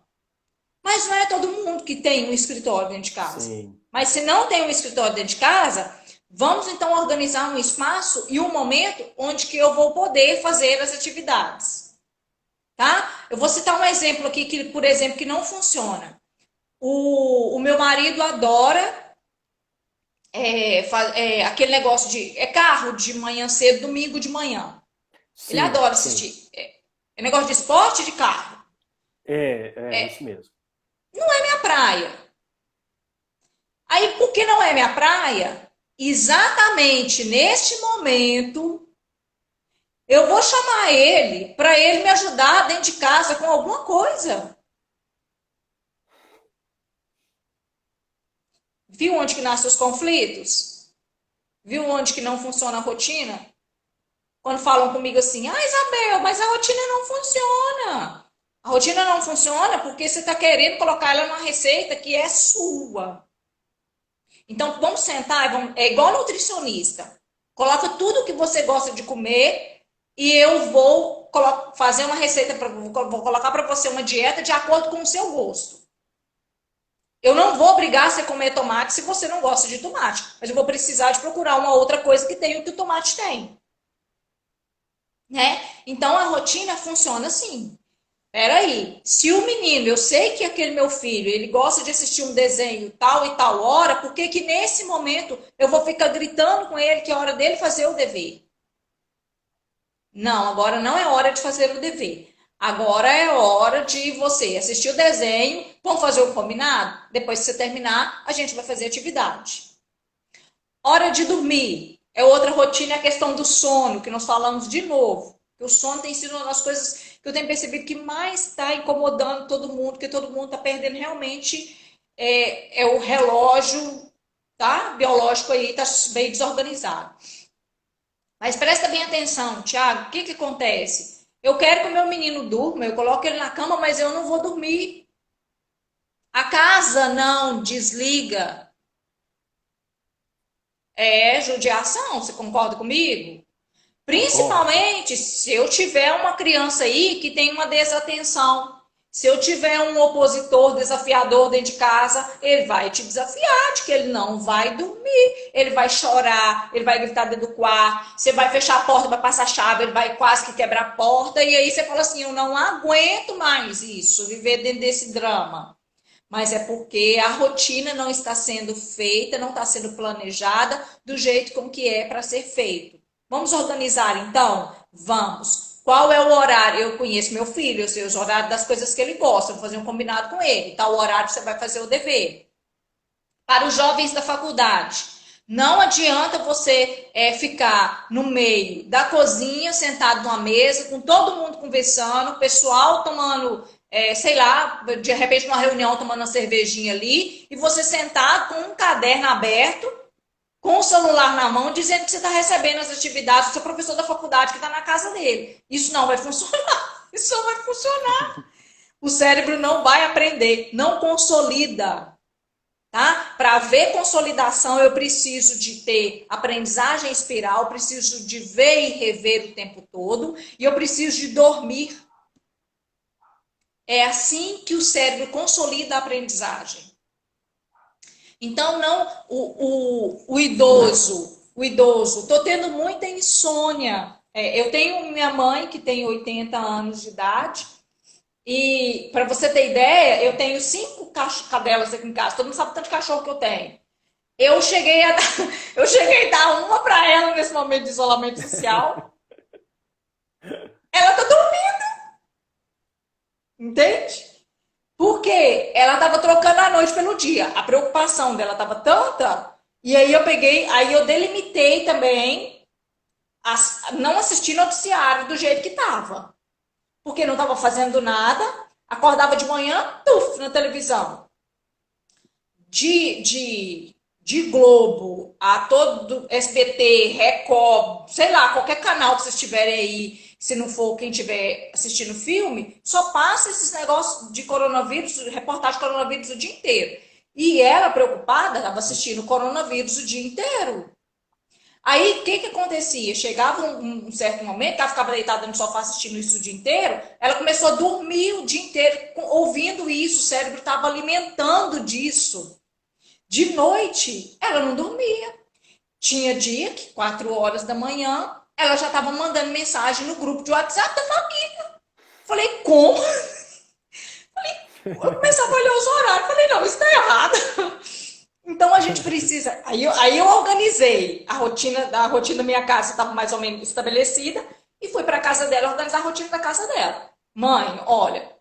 Mas não é todo mundo que tem um escritório dentro de casa. Sim. Mas se não tem um escritório dentro de casa, vamos então organizar um espaço e um momento onde que eu vou poder fazer as atividades. Tá? Eu vou citar um exemplo aqui, que, por exemplo, que não funciona. O meu marido adora aquele negócio de carro de manhã cedo, domingo de manhã. Sim, Ele adora sim. assistir. É negócio de esporte de carro. É isso mesmo. Não é minha praia. Aí, por que não é minha praia? Exatamente neste momento, eu vou chamar ele para ele me ajudar dentro de casa com alguma coisa. Viu onde que nascem os conflitos? Viu onde que não funciona a rotina? Quando falam comigo assim, Isabel, mas a rotina não funciona. A rotina não funciona porque você está querendo colocar ela numa receita que é sua. Então, vamos sentar, é igual nutricionista. Coloca tudo que você gosta de comer e eu vou fazer uma receita, vou colocar para você uma dieta de acordo com o seu gosto. Eu não vou obrigar você a comer tomate se você não gosta de tomate, mas eu vou precisar de procurar uma outra coisa que tenha o que o tomate tem. Né? Então, a rotina funciona assim. Peraí, se o menino, eu sei que aquele meu filho, ele gosta de assistir um desenho tal e tal hora, por que que nesse momento eu vou ficar gritando com ele que é hora dele fazer o dever? Não, agora não é hora de fazer o dever. Agora é hora de você assistir o desenho, vamos fazer um combinado? Depois que você terminar, a gente vai fazer atividade. Hora de dormir. É outra rotina, é a questão do sono, que nós falamos de novo. O sono tem sido uma das coisas que eu tenho percebido que mais está incomodando todo mundo, porque todo mundo está perdendo realmente o relógio, tá? Biológico aí, está bem desorganizado. Mas presta bem atenção, Thiago, o que que acontece? Eu quero que o meu menino durma, eu coloco ele na cama, mas eu não vou dormir. A casa não desliga. É judiação, você concorda comigo? Principalmente se eu tiver uma criança aí que tem uma desatenção. Se eu tiver um opositor desafiador dentro de casa, ele vai te desafiar de que ele não vai dormir. Ele vai chorar, ele vai gritar dentro do quarto. Você vai fechar a porta, vai passar a chave, ele vai quase que quebrar a porta. E aí você fala assim, eu não aguento mais isso, viver dentro desse drama. Mas é porque a rotina não está sendo feita, não está sendo planejada do jeito como que é para ser feito. Vamos organizar então? Vamos. Qual é o horário? Eu conheço meu filho, eu sei os horários das coisas que ele gosta, vou fazer um combinado com ele. Tal horário você vai fazer o dever. Para os jovens da faculdade, não adianta você ficar no meio da cozinha, sentado numa mesa, com todo mundo conversando, o pessoal tomando, sei lá, de repente numa reunião tomando uma cervejinha ali, e você sentado com um caderno aberto, com o celular na mão, dizendo que você está recebendo as atividades do seu professor da faculdade que está na casa dele. Isso não vai funcionar. Isso não vai funcionar. O cérebro não vai aprender, não consolida. tá? Para haver consolidação, eu preciso de ter aprendizagem espiral, preciso de ver e rever o tempo todo, e eu preciso de dormir. É assim que o cérebro consolida a aprendizagem. Então, não o idoso, tô tendo muita insônia. Eu tenho minha mãe que tem 80 anos de idade, e para você ter ideia, eu tenho 5 cadelas aqui em casa. Todo mundo sabe o tanto de cachorro que eu tenho. Eu cheguei a dar, eu cheguei a dar uma para ela nesse momento de isolamento social. Ela tá dormindo, entende? Porque ela estava trocando a noite pelo dia. A preocupação dela estava tanta. E aí eu peguei, aí eu delimitei também não assistir noticiário do jeito que estava. Porque não estava fazendo nada. Acordava de manhã, tuf, na televisão. De Globo a todo SBT, Record, sei lá, qualquer canal que vocês tiverem aí, se não for quem estiver assistindo filme, só passa esses negócios de coronavírus, reportagem de coronavírus o dia inteiro. E ela, preocupada, estava assistindo coronavírus o dia inteiro. Aí, o que acontecia? Chegava um certo momento, ela ficava deitada no sofá assistindo isso o dia inteiro, ela começou a dormir o dia inteiro ouvindo isso, o cérebro estava alimentando disso. De noite, ela não dormia. Tinha dia que, 4 horas da manhã, ela já estava mandando mensagem no grupo de WhatsApp da família. Falei, como? Eu começava a olhar os horários. Falei, não, isso está errado. Então a gente precisa. Aí eu organizei a rotina da minha casa, estava mais ou menos estabelecida, e fui para a casa dela organizar a rotina da casa dela. Mãe, olha,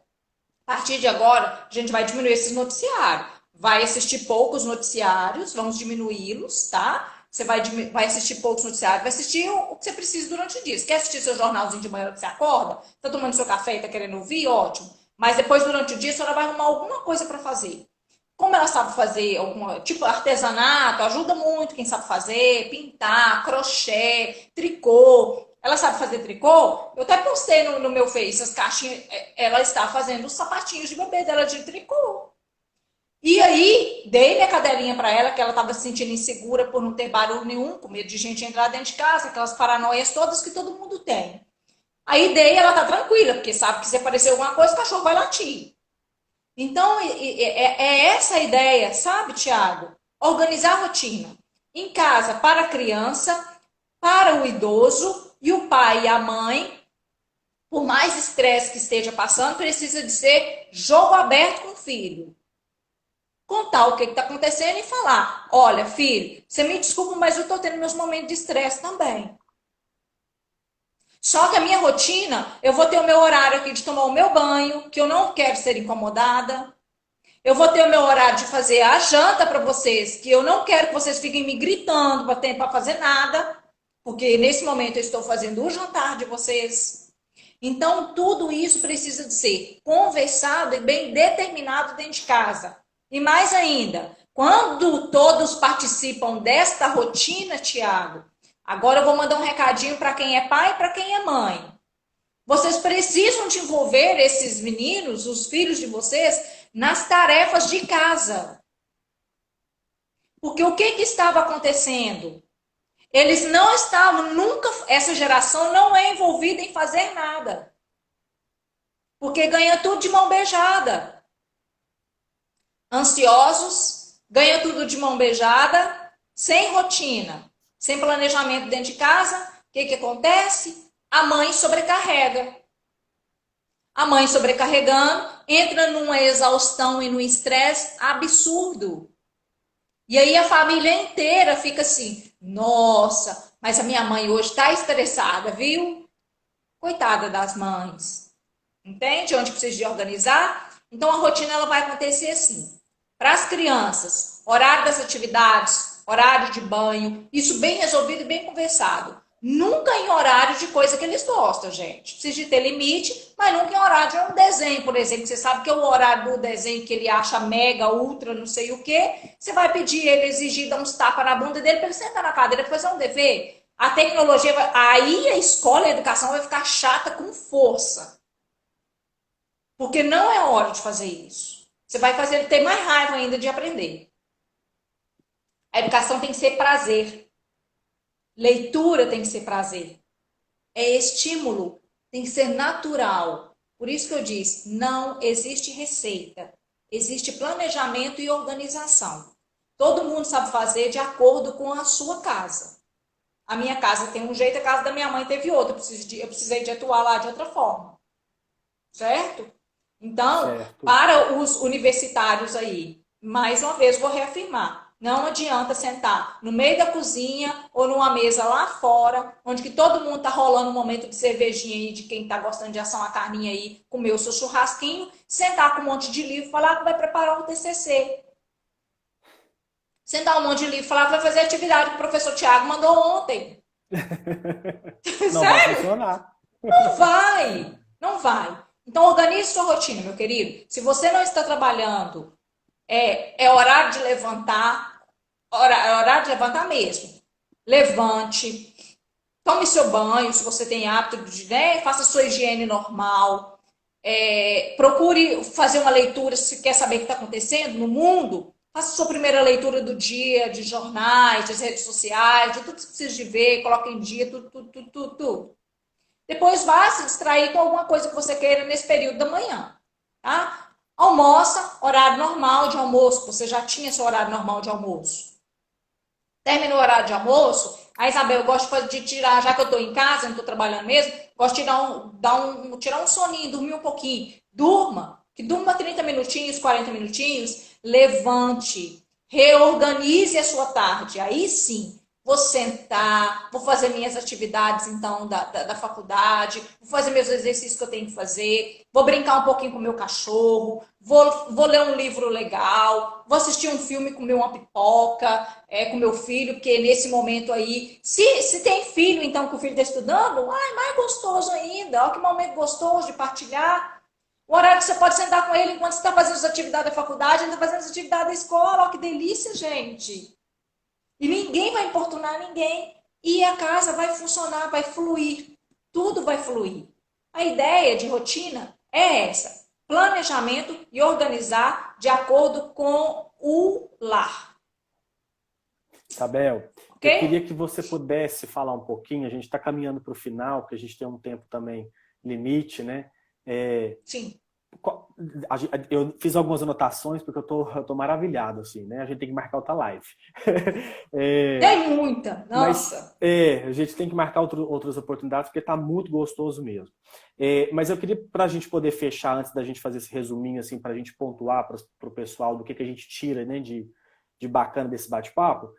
a partir de agora, a gente vai diminuir esses noticiários. Vai assistir poucos noticiários, vamos diminuí-los, tá? Você vai assistir poucos noticiários, vai assistir o que você precisa durante o dia. Você quer assistir seu jornalzinho de manhã que você acorda? Tá tomando seu café e tá querendo ouvir? Ótimo. Mas depois, durante o dia, a senhora vai arrumar alguma coisa para fazer. Como ela sabe fazer alguma, tipo artesanato, ajuda muito quem sabe fazer, pintar, crochê, tricô. Ela sabe fazer tricô? Eu até postei no meu Face as caixinhas. Ela está fazendo os sapatinhos de bebê dela de tricô. E aí, dei minha cadelinha para ela, que ela estava se sentindo insegura por não ter barulho nenhum, com medo de gente entrar dentro de casa, aquelas paranoias todas que todo mundo tem. Aí dei, ela tá tranquila, porque sabe que se aparecer alguma coisa, o cachorro vai latir. Então, é essa a ideia, sabe, Tiago? Organizar a rotina. Em casa, para a criança, para o idoso, e o pai e a mãe, por mais estresse que esteja passando, precisa de ser jogo aberto com o filho. Contar o que está acontecendo e falar, olha, filho, você me desculpa, mas eu estou tendo meus momentos de estresse também. Só que a minha rotina, eu vou ter o meu horário aqui de tomar o meu banho, que eu não quero ser incomodada. Eu vou ter o meu horário de fazer a janta para vocês, que eu não quero que vocês fiquem me gritando para fazer nada, porque nesse momento eu estou fazendo o jantar de vocês. Então, tudo isso precisa de ser conversado e bem determinado dentro de casa. E mais ainda, quando todos participam desta rotina, Tiago, agora eu vou mandar um recadinho para quem é pai e para quem é mãe. Vocês precisam de envolver esses meninos, os filhos de vocês, nas tarefas de casa. Porque o que estava acontecendo? Eles não estavam nunca, essa geração não é envolvida em fazer nada. Porque ganha tudo de mão beijada. Ansiosos, ganha tudo de mão beijada, sem rotina, sem planejamento dentro de casa. O que acontece? A mãe sobrecarrega. A mãe sobrecarregando, entra numa exaustão e num estresse absurdo. E aí a família inteira fica assim, nossa, mas a minha mãe hoje está estressada, viu? Coitada das mães. Entende onde precisa de organizar? Então a rotina ela vai acontecer assim. Para as crianças, horário das atividades, horário de banho, isso bem resolvido e bem conversado. Nunca em horário de coisa que eles gostam, gente. Precisa de ter limite, mas nunca em horário de um desenho, por exemplo. Você sabe que é o horário do desenho que ele acha mega, ultra, não sei o quê. Você vai pedir ele, exigir, dar uns tapas na bunda dele para ele sentar na cadeira para fazer um dever. A tecnologia, aí a escola e a educação vai ficar chata com força. Porque não é hora de fazer isso. Você vai fazer ele ter mais raiva ainda de aprender. A educação tem que ser prazer. Leitura tem que ser prazer. É estímulo, tem que ser natural. Por isso que eu disse, não existe receita. Existe planejamento e organização. Todo mundo sabe fazer de acordo com a sua casa. A minha casa tem um jeito, a casa da minha mãe teve outro. Eu precisei de atuar lá de outra forma. Certo? Então, Certo. para os universitários aí, mais uma vez vou reafirmar, não adianta sentar no meio da cozinha ou numa mesa lá fora, onde que todo mundo tá rolando um momento de cervejinha aí, de quem tá gostando de assar uma carninha aí, comer o seu churrasquinho, sentar com um monte de livro, falar que vai preparar o TCC. Sentar um monte de livro, falar que vai fazer a atividade que o professor Tiago mandou ontem. Não vai Sério? funcionar. Não vai. Não vai. Então, organize sua rotina, meu querido. Se você não está trabalhando, é horário de levantar, é horário de levantar mesmo. Levante, tome seu banho, se você tem hábito de, né, faça sua higiene normal. Procure fazer uma leitura, se quer saber o que está acontecendo no mundo. Faça sua primeira leitura do dia, de jornais, das redes sociais, de tudo que você precisa de ver, coloque em dia, tudo. Depois vá se distrair com alguma coisa que você queira nesse período da manhã. Tá? Almoça, horário normal de almoço. Você já tinha seu horário normal de almoço. Termina o horário de almoço. A Isabel, eu gosto de tirar, já que eu estou em casa, não estou trabalhando mesmo, gosto de tirar um soninho, dormir um pouquinho. Durma, que durma 30 minutinhos, 40 minutinhos, levante, reorganize a sua tarde. Aí sim, vou sentar, vou fazer minhas atividades, então, da faculdade, vou fazer meus exercícios que eu tenho que fazer, vou brincar um pouquinho com o meu cachorro, vou ler um livro legal, vou assistir um filme, comer uma pipoca, com meu filho, porque nesse momento aí, se tem filho, então, que o filho está estudando, ai, mais gostoso ainda, olha que momento gostoso de partilhar. O horário que você pode sentar com ele enquanto você está fazendo as atividades da faculdade, ainda fazendo as atividades da escola, olha que delícia, gente. E ninguém vai importunar ninguém. E a casa vai funcionar, vai fluir. Tudo vai fluir. A ideia de rotina é essa: planejamento e organizar de acordo com o lar. Isabel, Ok? eu queria que você pudesse falar um pouquinho, a gente está caminhando para o final, porque a gente tem um tempo também limite, né? Sim. Eu fiz algumas anotações porque eu tô maravilhado, assim, né? A gente tem que marcar outra live. Tem muita, Mas nossa. a gente tem que marcar outras oportunidades porque está muito gostoso mesmo. Mas eu queria, para a gente poder fechar, antes da gente fazer esse resuminho, assim, para a gente pontuar para o pessoal do que a gente tira, né, de bacana desse bate-papo,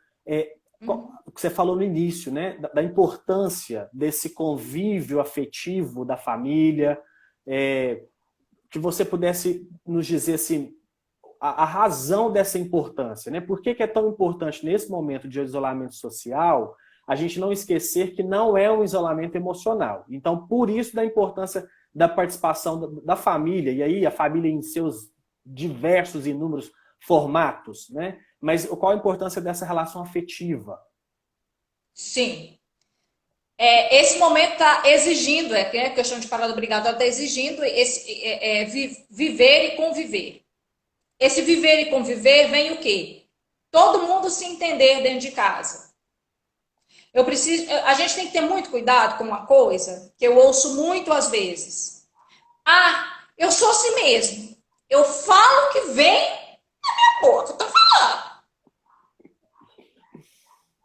o que você falou no início, né, da importância desse convívio afetivo da família, que você pudesse nos dizer assim, a razão dessa importância, né? Por que é tão importante nesse momento de isolamento social a gente não esquecer que não é um isolamento emocional. Então, por isso da importância da participação da família, e aí a família em seus diversos e inúmeros formatos, né? Mas qual a importância dessa relação afetiva? Sim. Esse momento está exigindo, que a questão de parada obrigatória está exigindo viver e conviver. Esse viver e conviver vem o quê? Todo mundo se entender dentro de casa. A gente tem que ter muito cuidado com uma coisa que eu ouço muito às vezes. Ah, eu sou assim mesmo. Eu falo o que vem na minha boca. Eu tô falando.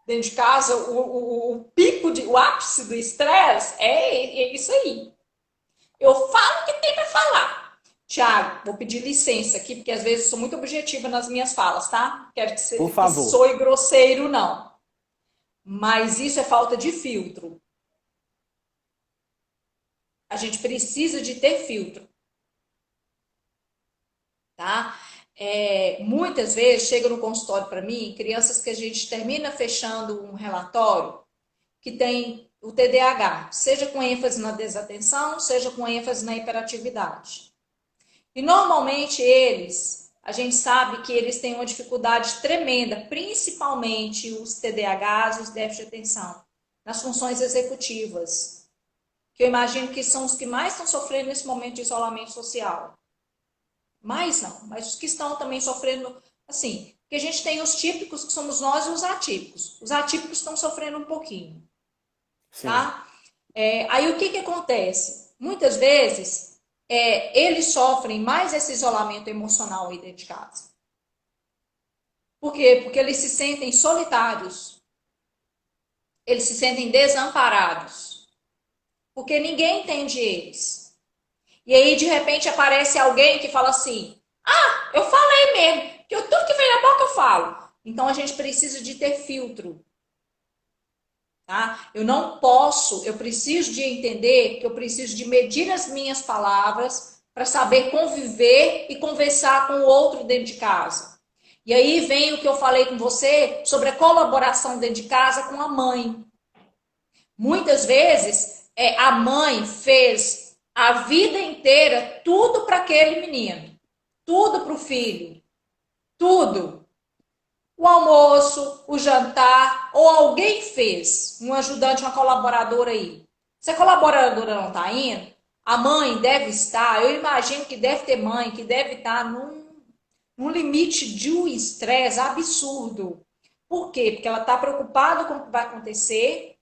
Dentro de casa, o pico, o ápice do estresse é isso aí. Eu falo o que tem para falar. Tiago, vou pedir licença aqui, porque às vezes eu sou muito objetiva nas minhas falas, tá? Quero que Por que favor. soe grosseiro, não. Mas isso é falta de filtro. A gente precisa de ter filtro. Tá? Muitas vezes chega no consultório para mim crianças que a gente termina fechando um relatório que tem o TDAH, seja com ênfase na desatenção, seja com ênfase na hiperatividade. E normalmente a gente sabe que eles têm uma dificuldade tremenda, principalmente os TDAHs, os déficits de atenção, nas funções executivas, que eu imagino que são os que mais estão sofrendo nesse momento de isolamento social. Mais não, mas os que estão também sofrendo, assim, Porque a gente tem os típicos, que somos nós, e os atípicos. Os atípicos estão sofrendo um pouquinho, Sim. tá? Aí o que que acontece? Muitas vezes, eles sofrem mais esse isolamento emocional aí dentro de casa. Por quê? Porque eles se sentem solitários, eles se sentem desamparados, porque ninguém entende eles. E aí, de repente, aparece alguém que fala assim: ah, eu falei mesmo, que tudo que vem na boca eu falo. Então, a gente precisa de ter filtro, tá? Eu preciso de entender que eu preciso de medir as minhas palavras para saber conviver e conversar com o outro dentro de casa. E aí vem o que eu falei com você sobre a colaboração dentro de casa com a mãe. Muitas vezes, a mãe fez a vida inteira tudo para aquele menino, tudo para o filho, tudo. O almoço, o jantar, ou alguém fez, um ajudante, uma colaboradora aí. Se a colaboradora não está indo, a mãe deve estar, eu imagino que deve ter mãe que deve estar num limite de um estresse absurdo. Por quê? Porque ela está preocupada com o que vai acontecer,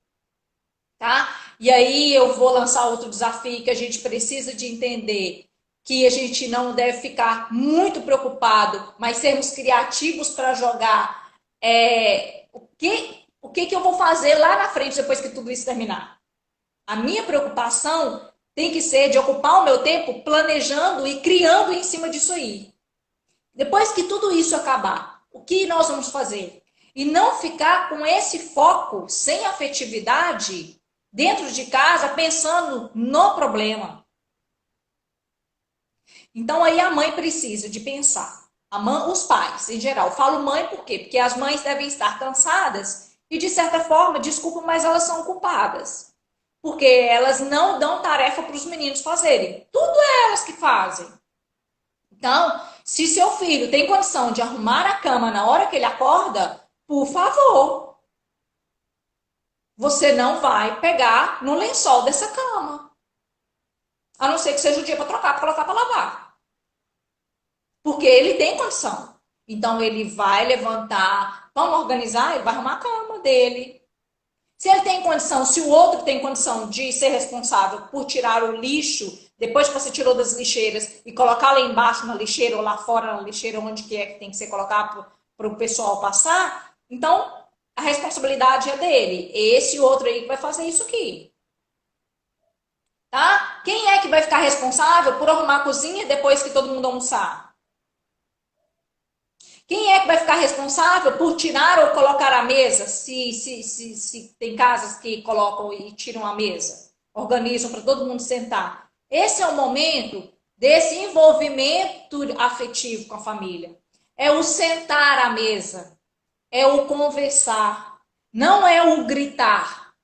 tá? E aí eu vou lançar outro desafio que a gente precisa de entender que a gente não deve ficar muito preocupado, mas sermos criativos para jogar o que eu vou fazer lá na frente depois que tudo isso terminar. A minha preocupação tem que ser de ocupar o meu tempo planejando e criando em cima disso aí. Depois que tudo isso acabar, o que nós vamos fazer? E não ficar com esse foco sem afetividade dentro de casa pensando no problema. Então aí a mãe precisa de pensar. Os pais, em geral. Eu falo mãe por quê? Porque as mães devem estar cansadas e, de certa forma, desculpa, mas elas são culpadas. Porque elas não dão tarefa para os meninos fazerem. Tudo é elas que fazem. Então, se seu filho tem condição de arrumar a cama na hora que ele acorda, por favor, você não vai pegar no lençol dessa cama. A não ser que seja o dia para trocar, para colocar para lavar. Porque ele tem condição. Então, ele vai levantar, vamos organizar, ele vai arrumar a cama dele. Se ele tem condição, se o outro tem condição de ser responsável por tirar o lixo, depois que você tirou das lixeiras, e colocar lá embaixo na lixeira ou lá fora na lixeira, onde que é que tem que ser colocado para o pessoal passar, então a responsabilidade é dele. Esse outro aí que vai fazer isso aqui. Tá? Quem é que vai ficar responsável por arrumar a cozinha depois que todo mundo almoçar? Quem é que vai ficar responsável por tirar ou colocar a mesa, se tem casas que colocam e tiram a mesa, organizam para todo mundo sentar? Esse é o momento desse envolvimento afetivo com a família. É o sentar à mesa, é o conversar, não é o gritar.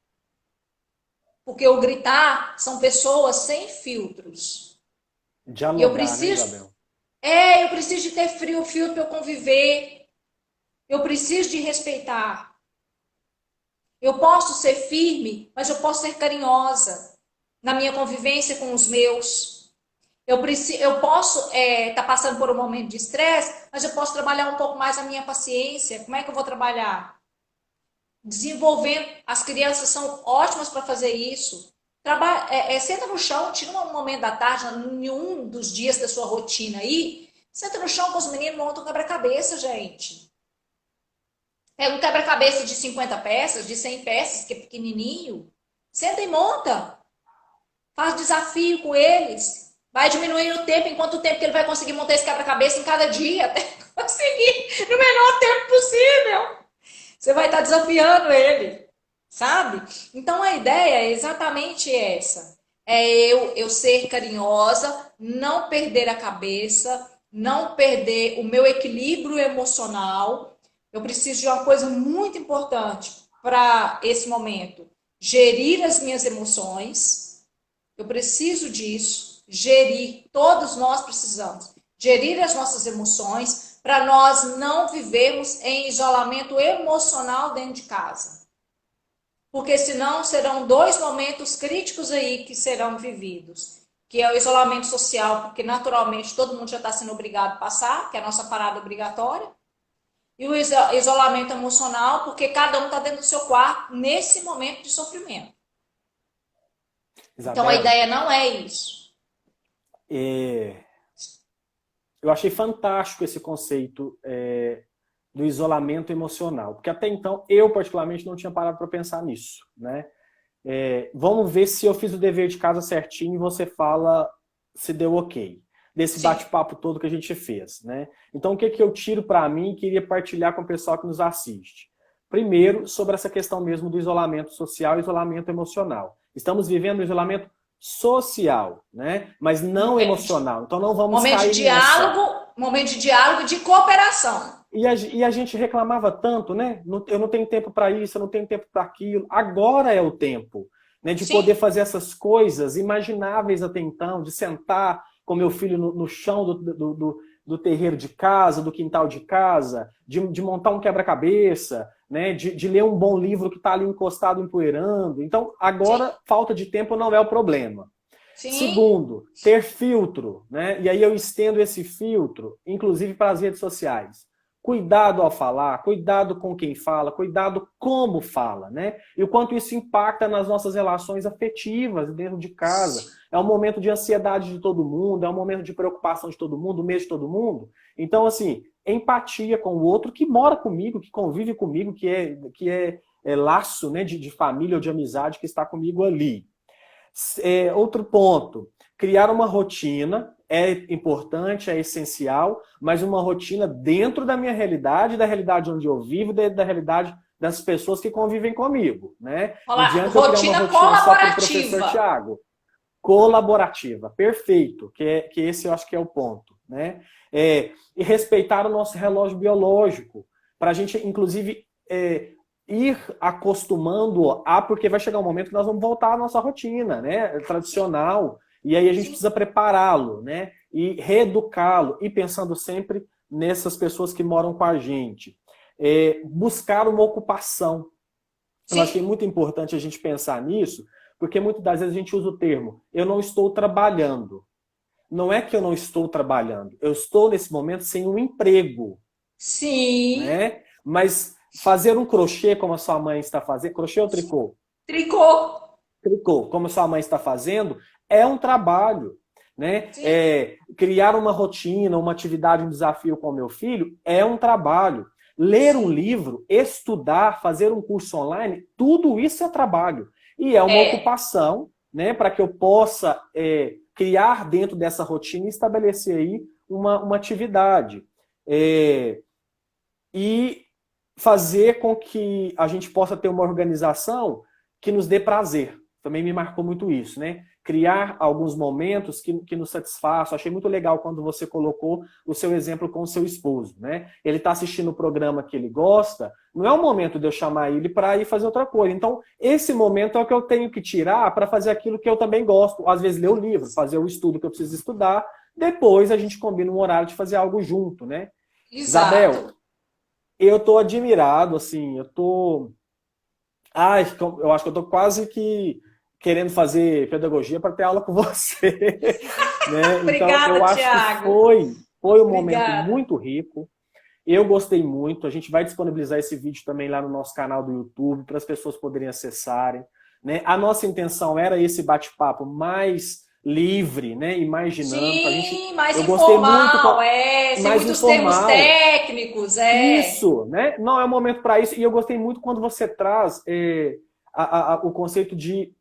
Porque o gritar são pessoas sem filtros. E eu Dialogar, né, preciso Isabel? Eu preciso de ter filtro para eu conviver. Eu preciso de respeitar. Eu posso ser firme, mas eu posso ser carinhosa na minha convivência com os meus. Eu posso estar passando por um momento de estresse, mas eu posso trabalhar um pouco mais a minha paciência. Como é que eu vou trabalhar? Desenvolvendo. As crianças são ótimas para fazer isso. Senta no chão, tira um momento da tarde, em um dos dias da sua rotina aí. Senta no chão com os meninos, monta um quebra-cabeça, gente. Pega um quebra-cabeça de 50 peças, de 100 peças, que é pequenininho. Senta e monta. Faz desafio com eles. Vai diminuindo o tempo, enquanto o tempo que ele vai conseguir montar esse quebra-cabeça em cada dia, até conseguir no menor tempo possível. Você vai estar desafiando ele, sabe? Então a ideia é exatamente essa. É eu ser carinhosa, não perder a cabeça, não perder o meu equilíbrio emocional. Eu preciso de uma coisa muito importante para esse momento: gerir as minhas emoções. Eu preciso disso, gerir. Todos nós precisamos gerir as nossas emoções para nós não vivermos em isolamento emocional dentro de casa. Porque senão serão dois momentos críticos aí que serão vividos. Que é o isolamento social, porque naturalmente todo mundo já está sendo obrigado a passar, que é a nossa parada obrigatória. e o isolamento emocional, porque cada um está dentro do seu quarto nesse momento de sofrimento. Então a Isabel, ideia não é isso. é, eu achei fantástico esse conceito do isolamento emocional, porque até então eu particularmente não tinha parado para pensar nisso, né? Vamos ver se eu fiz o dever de casa certinho e você fala se deu ok. Desse Sim, bate-papo todo que a gente fez, né? Então, o que eu tiro para mim e queria partilhar com o pessoal que nos assiste? Primeiro, sobre essa questão mesmo do isolamento social e isolamento emocional. Estamos vivendo um isolamento social, né? Mas não emocional. Então, não vamos cair nessa. momento de diálogo e de cooperação. E a gente reclamava tanto, né? Eu não tenho tempo para isso, eu não tenho tempo para aquilo. Agora é o tempo, né? De Sim, poder fazer essas coisas imagináveis até então, de sentar com meu filho no chão do terreiro de casa, do quintal de casa, de montar um quebra-cabeça, né? De ler um bom livro que está ali encostado, empoeirando. Então, sim, agora, falta de tempo não é o problema. sim, Segundo, ter filtro, né? E aí eu estendo esse filtro, inclusive para as redes sociais. Cuidado ao falar, cuidado com quem fala, cuidado como fala, né? E o quanto isso impacta nas nossas relações afetivas dentro de casa. É um momento de ansiedade de todo mundo, é um momento de preocupação de todo mundo, medo de todo mundo. Então, assim, empatia com o outro que mora comigo, que convive comigo, que é laço, né, de família ou de amizade que está comigo ali. Outro ponto, criar uma rotina é importante, é essencial, mas uma rotina dentro da minha realidade, da realidade onde eu vivo, da realidade das pessoas que convivem comigo, né? Não adianta eu criar uma rotina rotina só para o professor colaborativa. Tiago. Colaborativa, perfeito, que esse eu acho que é o ponto, né? E respeitar o nosso relógio biológico, para a gente, inclusive, ir acostumando porque vai chegar um momento que nós vamos voltar à nossa rotina, né? Tradicional, e aí a gente Sim, precisa prepará-lo, né? E reeducá-lo, e pensando sempre nessas pessoas que moram com a gente. Buscar uma ocupação. Eu achei sim, muito importante a gente pensar nisso, porque muitas das vezes a gente usa o termo eu não estou trabalhando. Não é que eu não estou trabalhando, eu estou nesse momento sem um emprego, sim. né? Mas fazer um crochê como a sua mãe está fazendo, crochê ou tricô? Tricô. Tricô, como a sua mãe está fazendo, é um trabalho, né? Sim, Criar uma rotina, uma atividade, um desafio com o meu filho é um trabalho. Ler um sim. livro, estudar, fazer um curso online, tudo isso é trabalho. E é uma É, ocupação, né, para que eu possa criar dentro dessa rotina e estabelecer aí uma atividade. E fazer com que a gente possa ter uma organização que nos dê prazer. Também me marcou muito isso, né? Criar alguns momentos que nos satisfaçam. Achei muito legal quando você colocou o seu exemplo com o seu esposo, né? Ele está assistindo o programa que ele gosta, não é o momento de eu chamar ele para ir fazer outra coisa. Então, esse momento é o que eu tenho que tirar para fazer aquilo que eu também gosto. Às vezes, ler o livro, fazer o estudo que eu preciso estudar. Depois, a gente combina um horário de fazer algo junto, né? Isabel, exato. eu tô admirado, assim, eu tô. Ai, eu acho que eu tô quase que querendo fazer pedagogia para ter aula com você, né? Então, Obrigada, eu acho que Tiago. foi um momento Obrigada. muito rico. Eu gostei muito. A gente vai disponibilizar esse vídeo também lá no nosso canal do YouTube para as pessoas poderem acessarem, né? A nossa intenção era esse bate-papo mais livre, né, e mais dinâmico. Sim, mais Eu gostei muito informal, sem mais muitos termos informal. técnicos, Isso, né? Não é o momento para isso. E eu gostei muito quando você traz o conceito de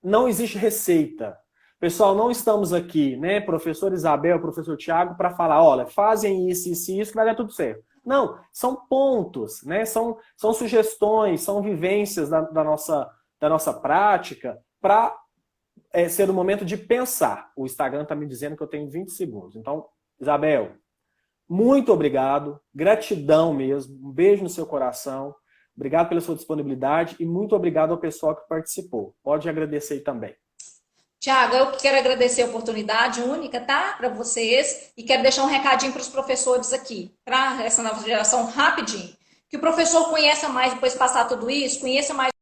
não existe receita. Pessoal, não estamos aqui, né, professor Isabel, professor Tiago, para falar, olha, fazem isso e isso, que vai dar tudo certo. Não, são pontos, né? São sugestões, são vivências da nossa prática para ser o momento de pensar. O Instagram está me dizendo que eu tenho 20 segundos. Então, Isabel, muito obrigado, gratidão mesmo, um beijo no seu coração, obrigado pela sua disponibilidade e muito obrigado ao pessoal que participou. Pode agradecer aí também. Tiago, eu quero agradecer a oportunidade única, tá? Para vocês. E quero deixar um recadinho para os professores aqui, para essa nova geração, rapidinho. Que o professor conheça mais, depois de passar tudo isso, conheça mais